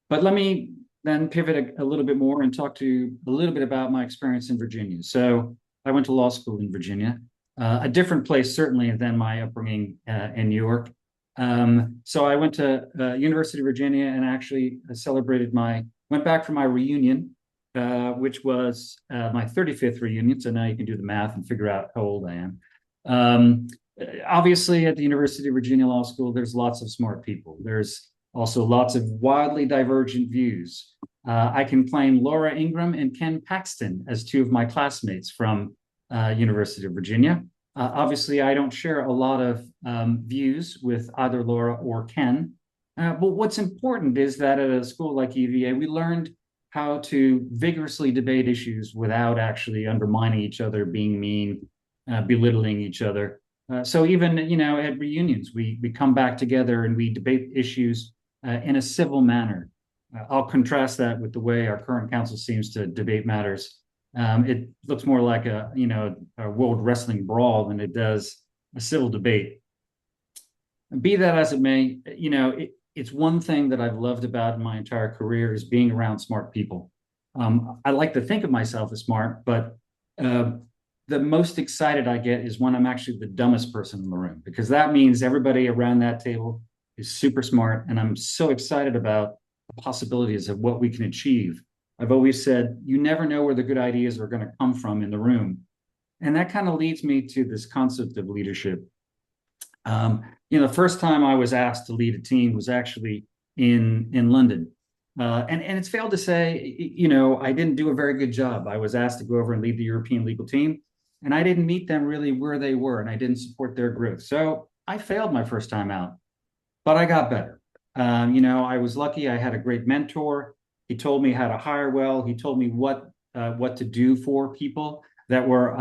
G: But let me then pivot a little bit more and talk to you a little bit about my experience in Virginia. So I went to law school in Virginia, a different place certainly than my upbringing in New York. So I went to University of Virginia and actually went back for my reunion, which was my 35th reunion. So now you can do the math and figure out how old I am. Obviously, at the University of Virginia Law School, there's lots of smart people. There's also lots of wildly divergent views. I can claim Laura Ingram and Ken Paxton as two of my classmates from University of Virginia. Obviously, I don't share a lot of views with either Laura or Ken. But what's important is that at a school like UVA, we learned how to vigorously debate issues without actually undermining each other, being mean, belittling each other. So even, at reunions, we come back together and we debate issues in a civil manner. I'll contrast that with the way our current council seems to debate matters. It looks more like a world wrestling brawl than it does a civil debate. Be that as it may, it's one thing that I've loved about my entire career is being around smart people. I like to think of myself as smart, but the most excited I get is when I'm actually the dumbest person in the room, because that means everybody around that table is super smart. And I'm so excited about the possibilities of what we can achieve. I've always said, you never know where the good ideas are going to come from in the room. And that kind of leads me to this concept of leadership. The first time I was asked to lead a team was actually in London. And it's failed to say, I didn't do a very good job. I was asked to go over and lead the European legal team, and I didn't meet them really where they were, and I didn't support their growth. So I failed my first time out, but I got better. I was lucky. I had a great mentor. He told me how to hire well. He told me what to do for people that were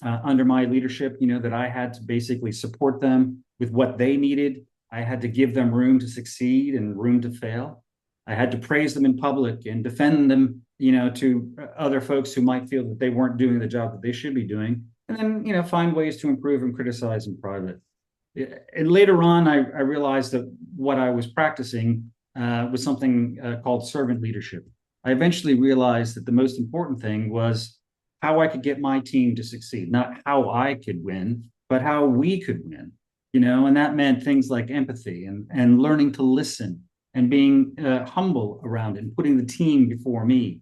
G: under my leadership, that I had to basically support them with what they needed. I had to give them room to succeed and room to fail. I had to praise them in public and defend them, to other folks who might feel that they weren't doing the job that they should be doing. And then, find ways to improve and criticize in private. And later on, I realized that what I was practicing was something called servant leadership. I eventually realized that the most important thing was how I could get my team to succeed, not how I could win, but how we could win, and that meant things like empathy and learning to listen and being humble around it and putting the team before me,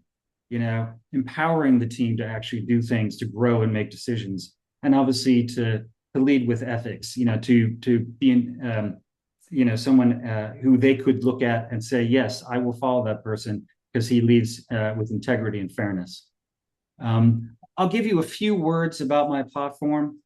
G: empowering the team to actually do things, to grow and make decisions, and obviously to lead with ethics, to be someone who they could look at and say, yes, I will follow that person because he leads with integrity and fairness. I'll give you a few words about my platform.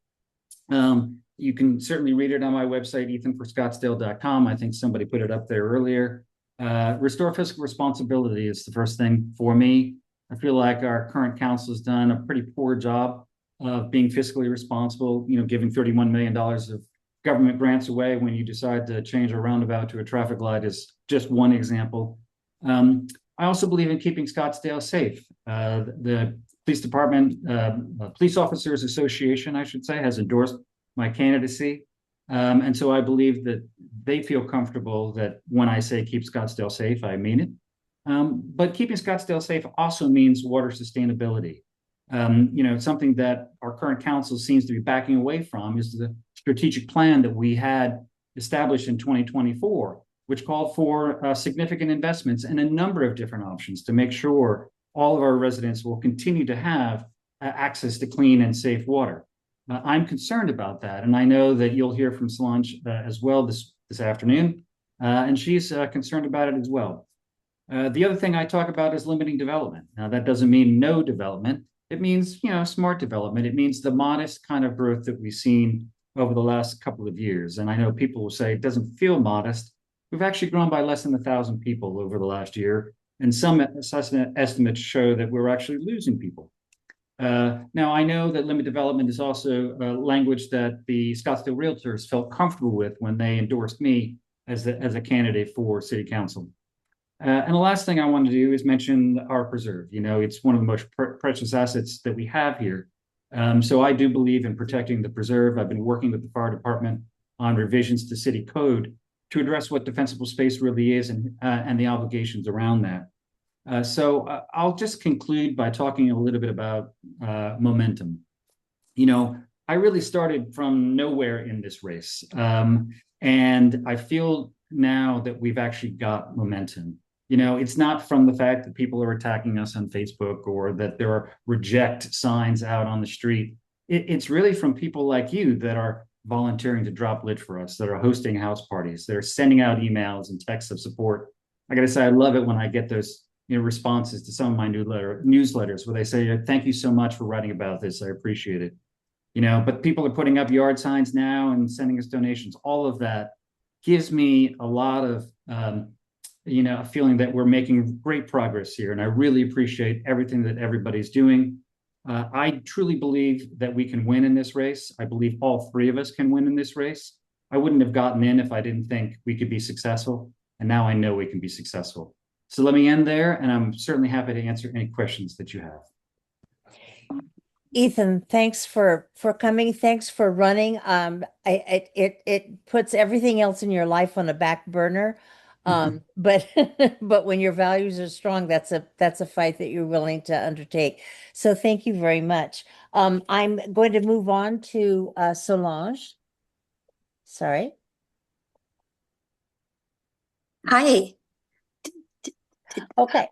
G: You can certainly read it on my website, ethanforscottsdale.com. I think somebody put it up there earlier. Restore fiscal responsibility is the first thing for me. I feel like our current council has done a pretty poor job of being fiscally responsible, giving $31 million of government grants away when you decide to change a roundabout to a traffic light is just one example. I also believe in keeping Scottsdale safe. The Police Department, Police Officers Association, I should say, has endorsed my candidacy. And so I believe that they feel comfortable that when I say keep Scottsdale safe, I mean it. But keeping Scottsdale safe also means water sustainability. Something that our current council seems to be backing away from is the strategic plan that we had established in 2024, which called for significant investments in a number of different options to make sure all of our residents will continue to have access to clean and safe water. I'm concerned about that, and I know that you'll hear from Solange as well this afternoon, and she's concerned about it as well. The other thing I talk about is limiting development. Now, that doesn't mean no development. It means, smart development. It means the modest kind of growth that we've seen over the last couple of years. And I know people will say it doesn't feel modest. We've actually grown by less than 1,000 people over the last year. And some estimates show that we're actually losing people. Now, I know that limited development is also language that the Scottsdale Realtors felt comfortable with when they endorsed me as a candidate for City Council. And the last thing I want to do is mention our preserve. It's one of the most precious assets that we have here. So I do believe in protecting the preserve. I've been working with the fire department on revisions to city code to address what defensible space really is and the obligations around that. So I'll just conclude by talking a little bit about momentum. I really started from nowhere in this race. And I feel now that we've actually got momentum. It's not from the fact that people are attacking us on Facebook or that there are reject signs out on the street. It's really from people like you that are volunteering to drop lit for us, that are hosting house parties, that are sending out emails and texts of support. I got to say, I love it when I get those responses to some of my newsletters where they say, thank you so much for writing about this. I appreciate it. But people are putting up yard signs now and sending us donations. All of that gives me a lot of, a feeling that we're making great progress here. And I really appreciate everything that everybody's doing. I truly believe that we can win in this race. I believe all three of us can win in this race. I wouldn't have gotten in if I didn't think we could be successful. And now I know we can be successful. So let me end there, and I'm certainly happy to answer any questions that you have.
A: Ethan, thanks for coming. Thanks for running. It puts everything else in your life on a back burner. But but when your values are strong, that's a fight that you're willing to undertake. So thank you very much. I'm going to move on to Solange. Sorry.
H: Hi.
A: Okay.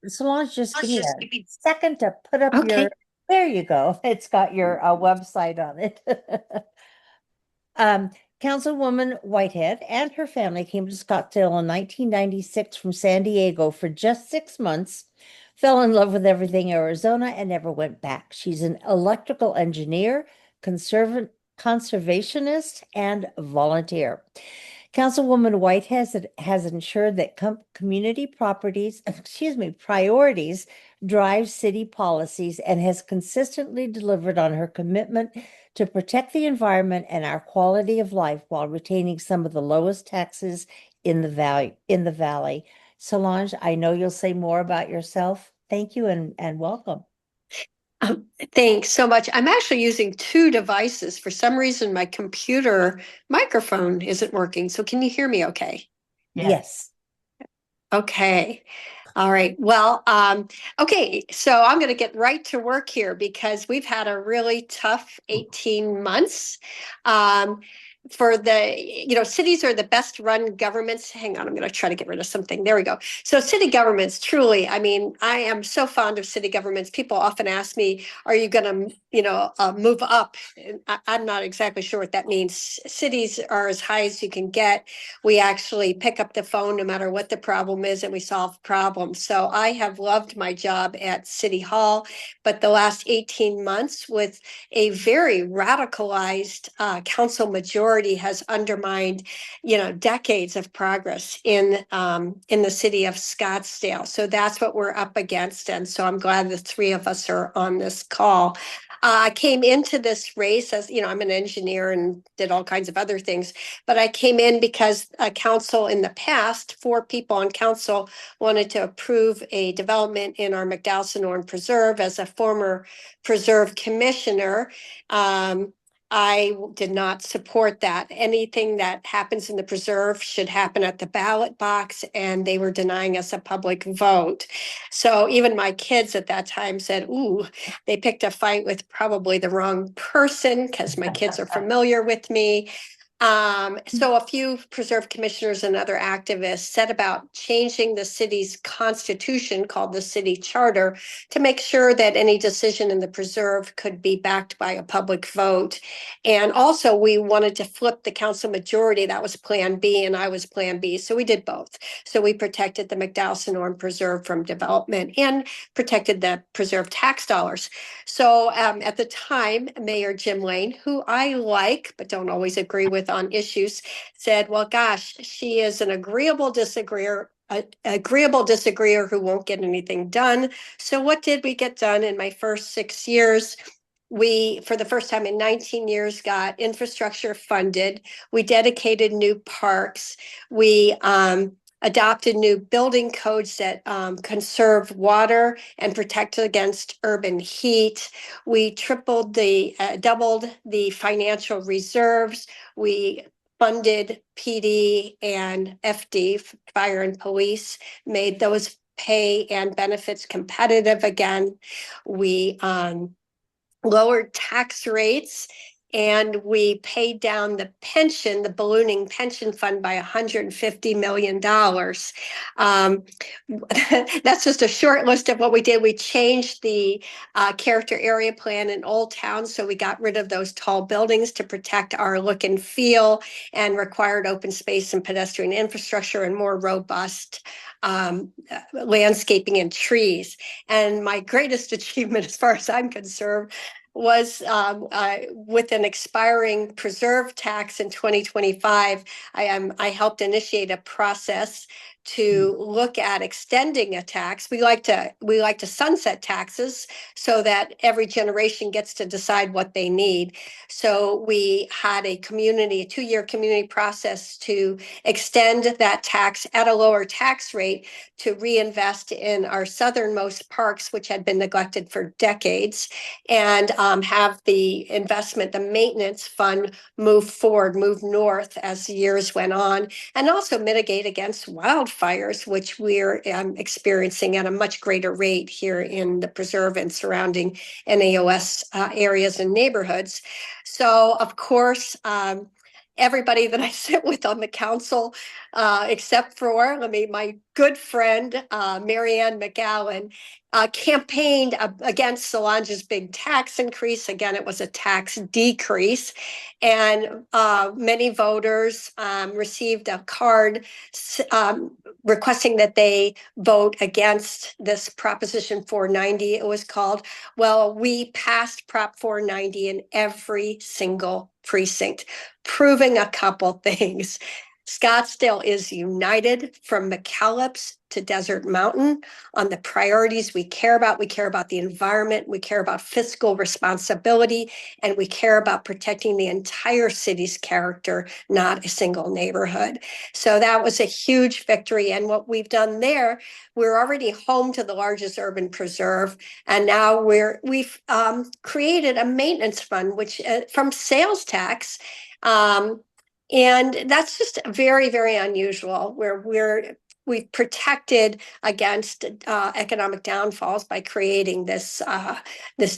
A: Solange, just give me a second to put up your, there you go. It's got your website on it. Councilwoman Whitehead and her family came to Scottsdale in 1996 from San Diego for just 6 months, fell in love with everything Arizona, and never went back. She's an electrical engineer, conservationist, and volunteer. Councilwoman Whitehead has ensured that community priorities drive city policies and has consistently delivered on her commitment to protect the environment and our quality of life while retaining some of the lowest taxes in the valley. Solange, I know you'll say more about yourself. Thank you and welcome.
H: Thanks so much. I'm actually using 2 devices. For some reason, my computer microphone isn't working. So can you hear me okay?
A: Yes.
H: Okay. All right. Well, okay. So I'm going to get right to work here because we've had a really tough 18 months. For the, cities are the best run governments. Hang on, I'm going to try to get rid of something. There we go. So city governments, truly, I am so fond of city governments. People often ask me, are you going to, move up? I'm not exactly sure what that means. Cities are as high as you can get. We actually pick up the phone no matter what the problem is and we solve problems. So I have loved my job at City Hall, but the last 18 months with a very radicalized council majority majority has undermined, decades of progress in the city of Scottsdale. So that's what we're up against. And so I'm glad the three of us are on this call. I came into this race as, I'm an engineer and did all kinds of other things, but I came in because council in the past, 4 people on council wanted to approve a development in our McDowell Preserve. As a former preserve commissioner, I did not support that. Anything that happens in the preserve should happen at the ballot box, and they were denying us a public vote. So even my kids at that time said, ooh, they picked a fight with probably the wrong person, because my kids are familiar with me. So a few preserve commissioners and other activists set about changing the city's constitution, called the city charter, to make sure that any decision in the preserve could be backed by a public vote. And also we wanted to flip the council majority. That was Plan B, and I was Plan B. So we did both. So we protected the McDowell Preserve from development and protected the preserve tax dollars. So at the time, Mayor Jim Lane, who I like but don't always agree with on issues, said, well, gosh, she is an agreeable disagreeer who won't get anything done. So what did we get done in my first 6 years? We, for the first time in 19 years, got infrastructure funded. We dedicated new parks. We adopted new building codes that conserve water and protect against urban heat. We doubled the financial reserves. We funded PD and FD, fire and police, made those pay and benefits competitive again. We lowered tax rates, and we paid down the ballooning pension fund by $150 million. That's just a short list of what we did. We changed the character area plan in Old Town, so we got rid of those tall buildings to protect our look and feel, and required open space and pedestrian infrastructure and more robust landscaping and trees. And my greatest achievement, as far as I'm concerned, was with an expiring preserve tax in 2025. I helped initiate a process to look at extending a tax. We like to sunset taxes so that every generation gets to decide what they need. So we had a 2-year community process to extend that tax at a lower tax rate to reinvest in our southernmost parks, which had been neglected for decades, and have the investment, the maintenance fund, move north as the years went on, and also mitigate against wildfires, which we're experiencing at a much greater rate here in the preserve and surrounding NAOS areas and neighborhoods. So, of course, everybody that I sit with on the council, except for my good friend, Marianne McGowan, campaigned against Solange's big tax increase. Again, it was a tax decrease. And many voters received a card requesting that they vote against this Proposition 490, it was called. Well, we passed Prop 490 in every single precinct, proving a couple things. Scottsdale is united from McKellips to Desert Mountain on the priorities we care about. We care about the environment, we care about fiscal responsibility, and we care about protecting the entire city's character, not a single neighborhood. So that was a huge victory. And what we've done there, we're already home to the largest urban preserve, and now we've created a maintenance fund, which from sales tax. And that's just very, very unusual, where we've protected against economic downfalls by creating this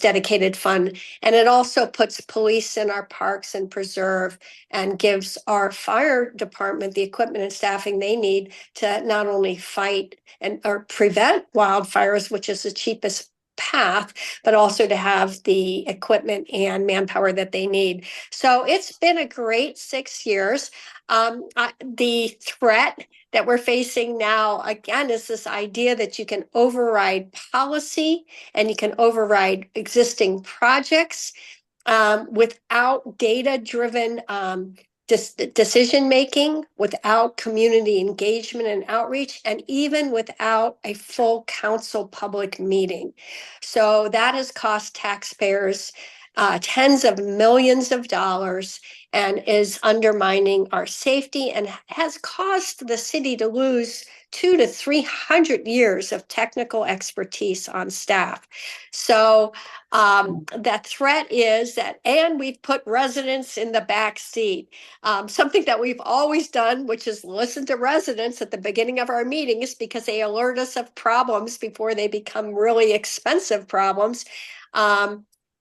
H: dedicated fund. And it also puts police in our parks and preserve, and gives our fire department the equipment and staffing they need to not only fight or prevent wildfires, which is the cheapest path, but also to have the equipment and manpower that they need. So it's been a great 6 years. The threat that we're facing now, again, is this idea that you can override policy and you can override existing projects without data-driven decision making, without community engagement and outreach, and even without a full council public meeting. So that has cost taxpayers tens of millions of dollars and is undermining our safety and has caused the city to lose 200 to 300 years of technical expertise on staff. So that threat is that, and we've put residents in the back seat. Something that we've always done, which is listen to residents at the beginning of our meetings because they alert us of problems before they become really expensive problems.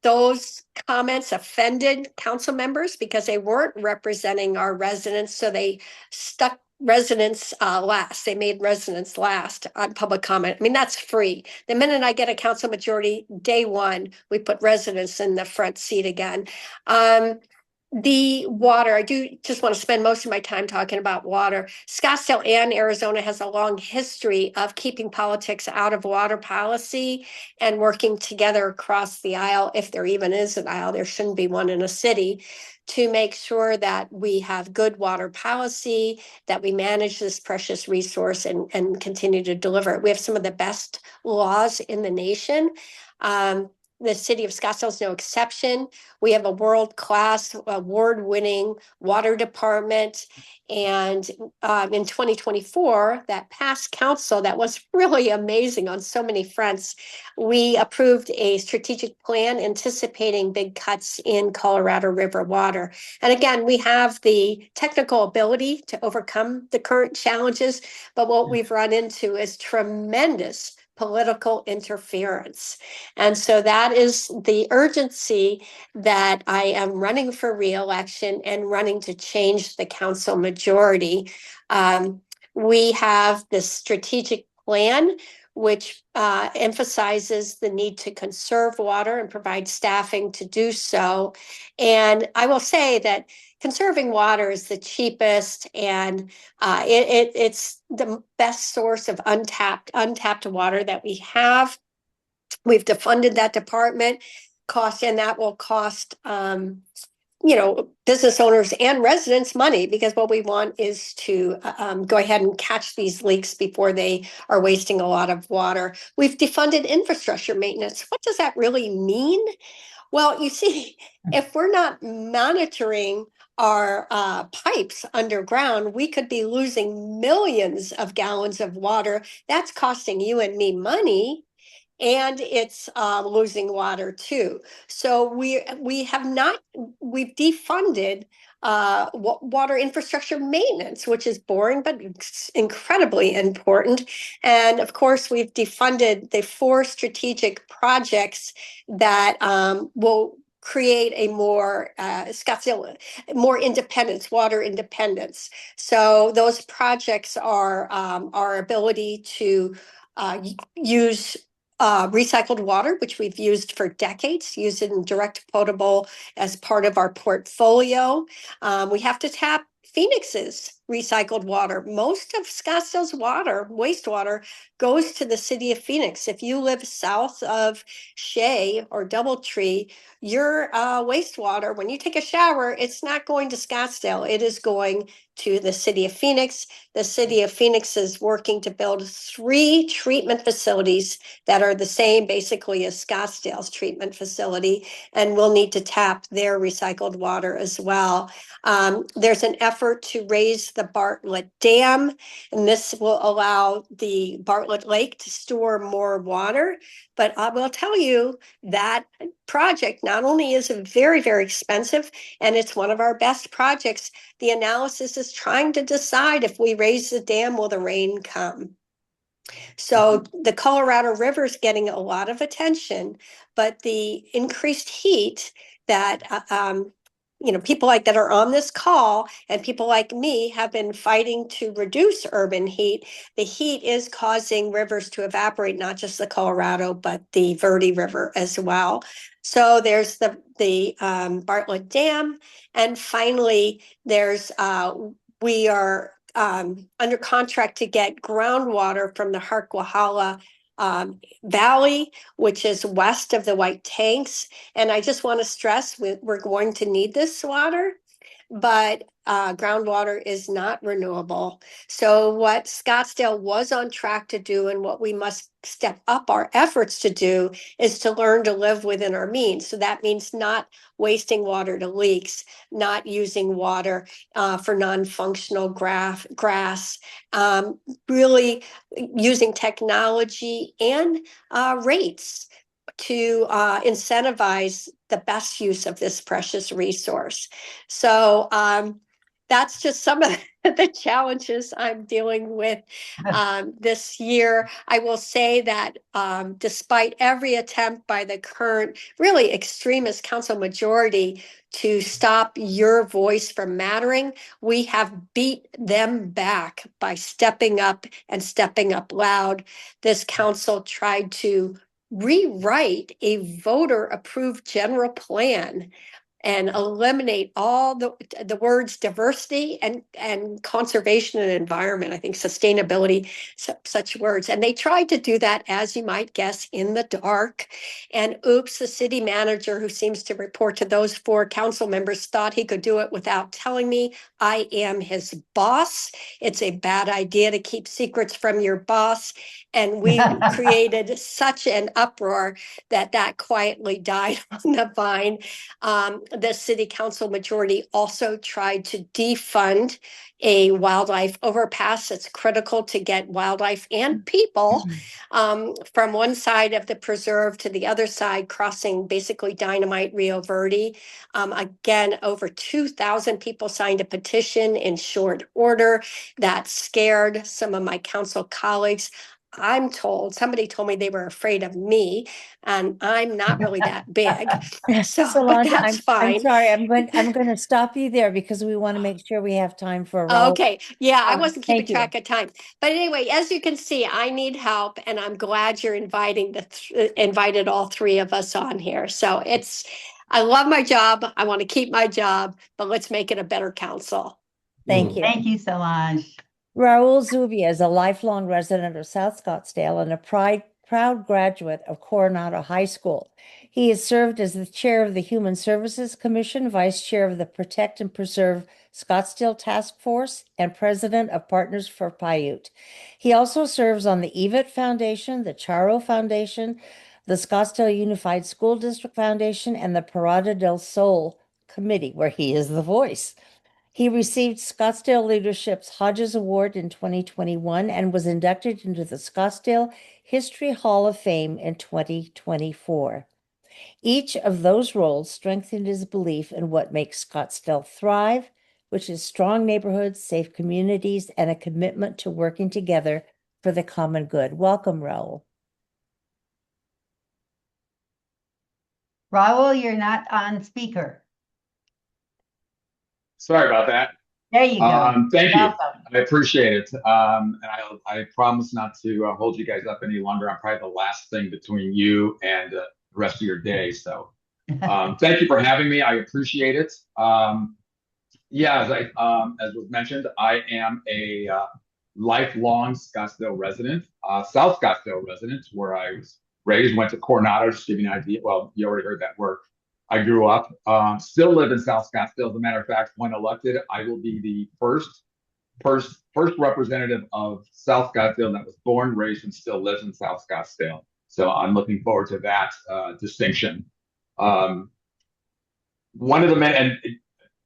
H: Those comments offended council members because they weren't representing our residents, so they stuck residents last. They made residents last on public comment. I mean, that's free. The minute I get a council majority, day one, we put residents in the front seat again. The water, I do just want to spend most of my time talking about water. Scottsdale and Arizona has a long history of keeping politics out of water policy and working together across the aisle. If there even is an aisle, there shouldn't be one in a city, to make sure that we have good water policy, that we manage this precious resource and continue to deliver it. We have some of the best laws in the nation. The city of Scottsdale is no exception. We have a world-class, award-winning water department. And in 2024, that past council, that was really amazing on so many fronts, we approved a strategic plan anticipating big cuts in Colorado River water. And again, we have the technical ability to overcome the current challenges, but what we've run into is tremendous political interference. And so that is the urgency that I am running for re-election and running to change the council majority. We have this strategic plan which emphasizes the need to conserve water and provide staffing to do so. And I will say that conserving water is the cheapest and it's the best source of untapped water that we have. We've defunded that department and that will cost business owners and residents money, because what we want is to go ahead and catch these leaks before they are wasting a lot of water. We've defunded infrastructure maintenance. What does that really mean? Well, you see, if we're not monitoring our pipes underground, we could be losing millions of gallons of water. That's costing you and me money. And it's losing water too. So we've defunded water infrastructure maintenance, which is boring but incredibly important. And of course, we've defunded the 4 strategic projects that will create a more Scottsdale, more independence, water independence. So those projects are our ability to use recycled water, which we've used for decades, used in direct potable as part of our portfolio. We have to tap Phoenix's recycled water. Most of Scottsdale's water, wastewater, goes to the city of Phoenix. If you live south of Shea or Doubletree, your wastewater, when you take a shower, it's not going to Scottsdale. It is going to the city of Phoenix. The city of Phoenix is working to build 3 treatment facilities that are the same basically as Scottsdale's treatment facility, and we'll need to tap their recycled water as well. There's an effort to raise the Bartlett Dam, and this will allow the Bartlett Lake to store more water. But I will tell you that project not only is very, very expensive, and it's one of our best projects, the analysis is trying to decide if we raise the dam, will the rain come? So the Colorado River is getting a lot of attention, but the increased heat that people like that are on this call and people like me have been fighting to reduce urban heat. The heat is causing rivers to evaporate, not just the Colorado, but the Verde River as well. So there's the Bartlett Dam. And finally, there's we are under contract to get groundwater from the Harquahala Valley, which is west of the White Tanks. And I just want to stress we're going to need this water, but groundwater is not renewable. So what Scottsdale was on track to do, and what we must step up our efforts to do, is to learn to live within our means. So that means not wasting water to leaks, not using water for non-functional grass, really using technology and rates to incentivize the best use of this precious resource. So that's just some of the challenges I'm dealing with this year. I will say that despite every attempt by the current really extremist council majority to stop your voice from mattering, we have beat them back by stepping up and stepping up loud. This council tried to rewrite a voter approved general plan and eliminate all the words diversity and conservation and environment. I think sustainability, such words. And they tried to do that, as you might guess, in the dark. And oops, the city manager, who seems to report to those 4 council members, thought he could do it without telling me. I am his boss. It's a bad idea to keep secrets from your boss. And we created such an uproar that quietly died on the vine. The city council majority also tried to defund a wildlife overpass that's critical to get wildlife and people from one side of the preserve to the other side, crossing basically Dynamite Rio Verde. Again, over 2,000 people signed a petition in short order. That scared some of my council colleagues. I'm told, somebody told me they were afraid of me, and I'm not really that big. So, but
A: Solange,
H: that's
A: I'm
H: fine.
A: sorry. I'm going to stop you there because we want to make sure we have time for Raoul.
H: Okay. Yeah, I wasn't keeping
A: Thank you.
H: track of time. But anyway, as you can see, I need help, and I'm glad you're invited all 3 of us on here. So I love my job. I want to keep my job, but let's make it a better council.
A: Thank you.
F: Thank you, Solange.
A: Raoul Zubia is a lifelong resident of South Scottsdale and a proud graduate of Coronado High School. He has served as the chair of the Human Services Commission, vice chair of the Protect and Preserve Scottsdale Task Force, and president of Partners for Paiute. He also serves on the EVIT Foundation, the Charo Foundation, the Scottsdale Unified School District Foundation, and the Parada del Sol Committee, where he is the voice. He received Scottsdale Leadership's Hodges Award in 2021 and was inducted into the Scottsdale History Hall of Fame in 2024. Each of those roles strengthened his belief in what makes Scottsdale thrive, which is strong neighborhoods, safe communities, and a commitment to working together for the common good. Welcome, Raoul.
F: Raoul, you're not on speaker.
I: Sorry about that.
F: There you go.
I: Thank you.
F: Welcome.
I: I appreciate it. And I promise not to hold you guys up any longer. I'm probably the last thing between you and the rest of your day. So thank you for having me. I appreciate it. Yeah, as was mentioned, I am a lifelong Scottsdale resident, South Scottsdale resident, where I was raised, went to Coronado, just to give you an idea. Well, you already heard that word. I grew up, still live in South Scottsdale. As a matter of fact, when elected, I will be the first representative of South Scottsdale that was born, raised, and still lives in South Scottsdale. So I'm looking forward to that distinction. One of the men, and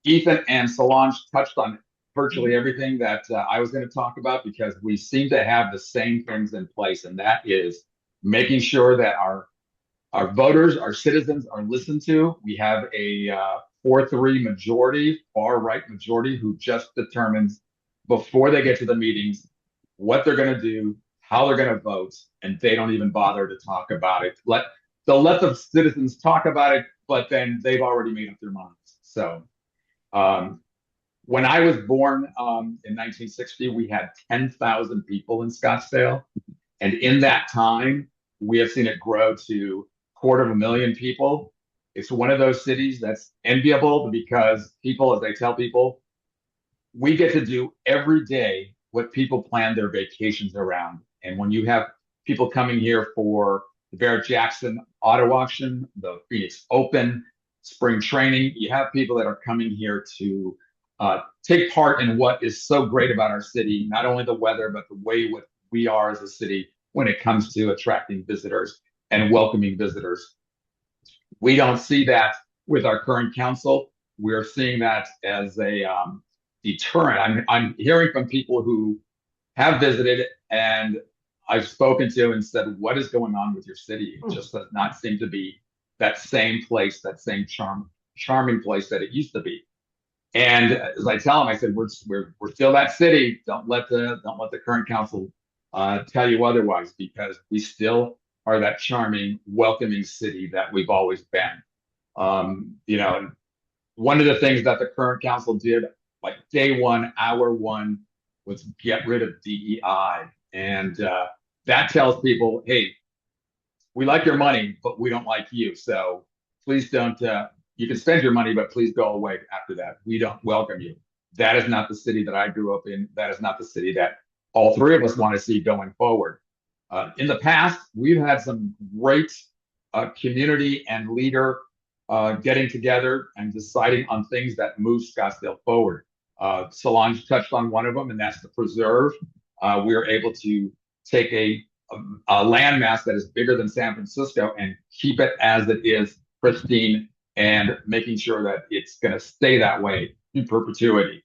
I: Ethan and Solange touched on virtually everything that I was going to talk about, because we seem to have the same things in place, and that is making sure that our voters, our citizens are listened to. We have a 4-3 majority, far right majority, who just determines before they get to the meetings what they're going to do, how they're going to vote, and they don't even bother to talk about it. They'll let the citizens talk about it, but then they've already made up their minds. So when I was born in 1960, we had 10,000 people in Scottsdale. And in that time, we have seen it grow to 250,000 people. It's one of those cities that's enviable, because people, as I tell people, we get to do every day what people plan their vacations around. And when you have people coming here for the Barrett-Jackson Auto Auction, the Phoenix Open, spring training, you have people that are coming here to take part in what is so great about our city, not only the weather, but the way what we are as a city when it comes to attracting visitors and welcoming visitors. We don't see that with our current council. We're seeing that as a deterrent. I'm hearing from people who have visited and I've spoken to and said, what is going on with your city? It just does not seem to be that same place, that same charming place that it used to be. And as I tell them, I said, we're still that city. Don't let the current council tell you otherwise, because we still are that charming, welcoming city that we've always been. And one of the things that the current council did, like day one, hour one, was get rid of DEI. And that tells people, hey, we like your money, but we don't like you. So please don't, you can spend your money, but please go away after that. We don't welcome you. That is not the city that I grew up in. That is not the city that all three of us want to see going forward. In the past, we've had some great community and leader getting together and deciding on things that move Scottsdale forward. Solange touched on one of them, and that's the preserve. We were able to take a landmass that is bigger than San Francisco and keep it as it is, pristine, and making sure that it's going to stay that way in perpetuity.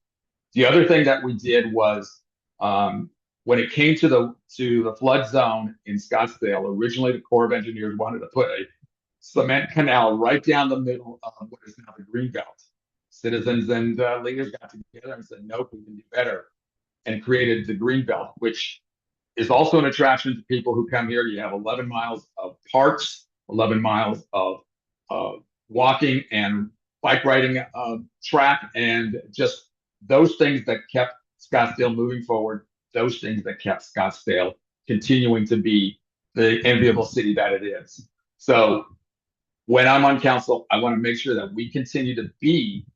I: The other thing that we did was when it came to the flood zone in Scottsdale, originally the Corps of Engineers wanted to put a cement canal right down the middle of what is now the Greenbelt. Citizens and leaders got together and said, nope, we can do better, and created the Greenbelt, which is also an attraction to people who come here. You have 11 miles of parks, 11 miles of walking and bike riding track, and just those things that kept Scottsdale moving forward, those things that kept Scottsdale continuing to be the enviable city that it is. So when I'm on council, I want to make sure that we continue to be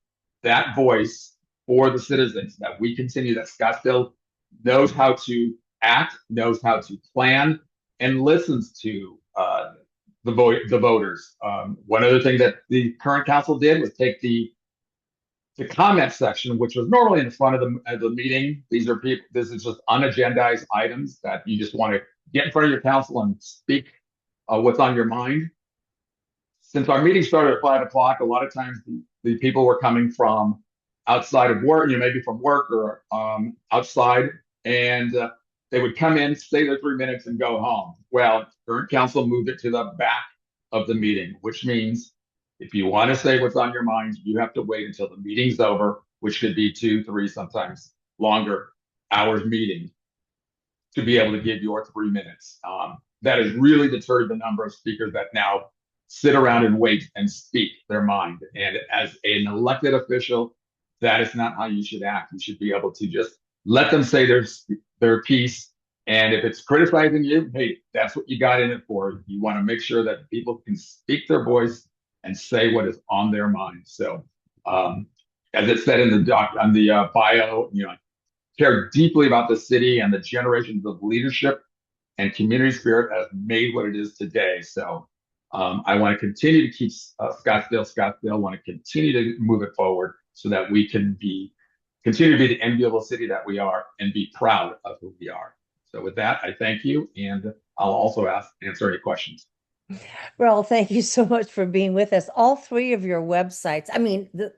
I: that voice for the citizens, that we continue, that Scottsdale knows how to act, knows how to plan, and listens to the voters. One other thing that the current council did was take the comment section, which was normally in the front of the meeting. These are people. This is just unagendized items that you just want to get in front of your council and speak what's on your mind. Since our meeting started at 5 o'clock, a lot of times the people were coming from outside of work, maybe from work or outside, and they would come in, stay there 3 minutes, and go home. Well, current council moved it to the back of the meeting, which means if you want to say what's on your mind, you have to wait until the meeting's over, which could be 2, 3, sometimes longer hours meeting, to be able to give your 3 minutes. That has really deterred the number of speakers that now sit around and wait and speak their mind. And as an elected official, that is not how you should act. You should be able to just let them say their piece. And if it's criticizing you, hey, that's what you got in it for. You want to make sure that people can speak their voice and say what is on their mind. So as it said in the bio, I care deeply about the city and the generations of leadership and community spirit that has made what it is today. So I want to continue to keep Scottsdale. I want to continue to move it forward so that we can continue to be the enviable city that we are and be proud of who we are. So with that, I thank you, and I'll also answer any questions.
A: Raoul, thank you so much for being with us. All three of your websites,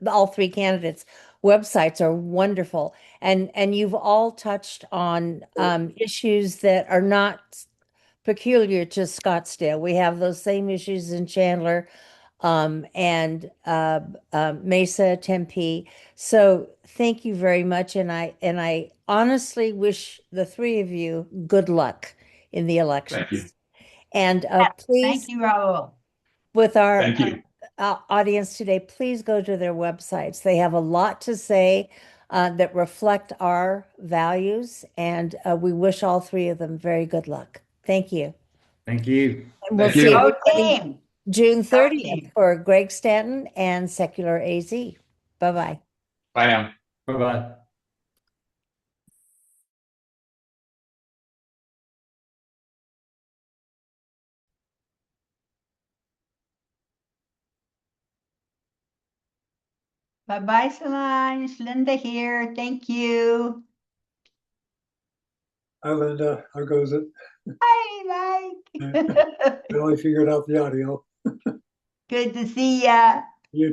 A: all three candidates' websites are wonderful. And you've all touched on issues that are not peculiar to Scottsdale. We have those same issues in Chandler and Mesa, Tempe. So thank you very much. And I honestly wish the three of you good luck in the elections.
I: Thank you.
A: And please,
F: Thank you, Raoul.
A: with our
I: Thank you.
A: Audience today, please go to their websites. They have a lot to say that reflect our values, and we wish all three of them very good luck. Thank you.
G: Thank you.
A: And we'll
I: Thank
A: see
I: you.
A: everybody June
F: Go
A: 30th
F: team.
A: for Greg Stanton and Secular AZ. Bye-bye.
I: Bye now.
G: Bye-bye.
J: Bye-bye, Solange. Linda here. Thank you.
K: Hi, Linda. How goes it?
J: Hi, Mike.
K: I only figured out the audio.
J: Good to see ya.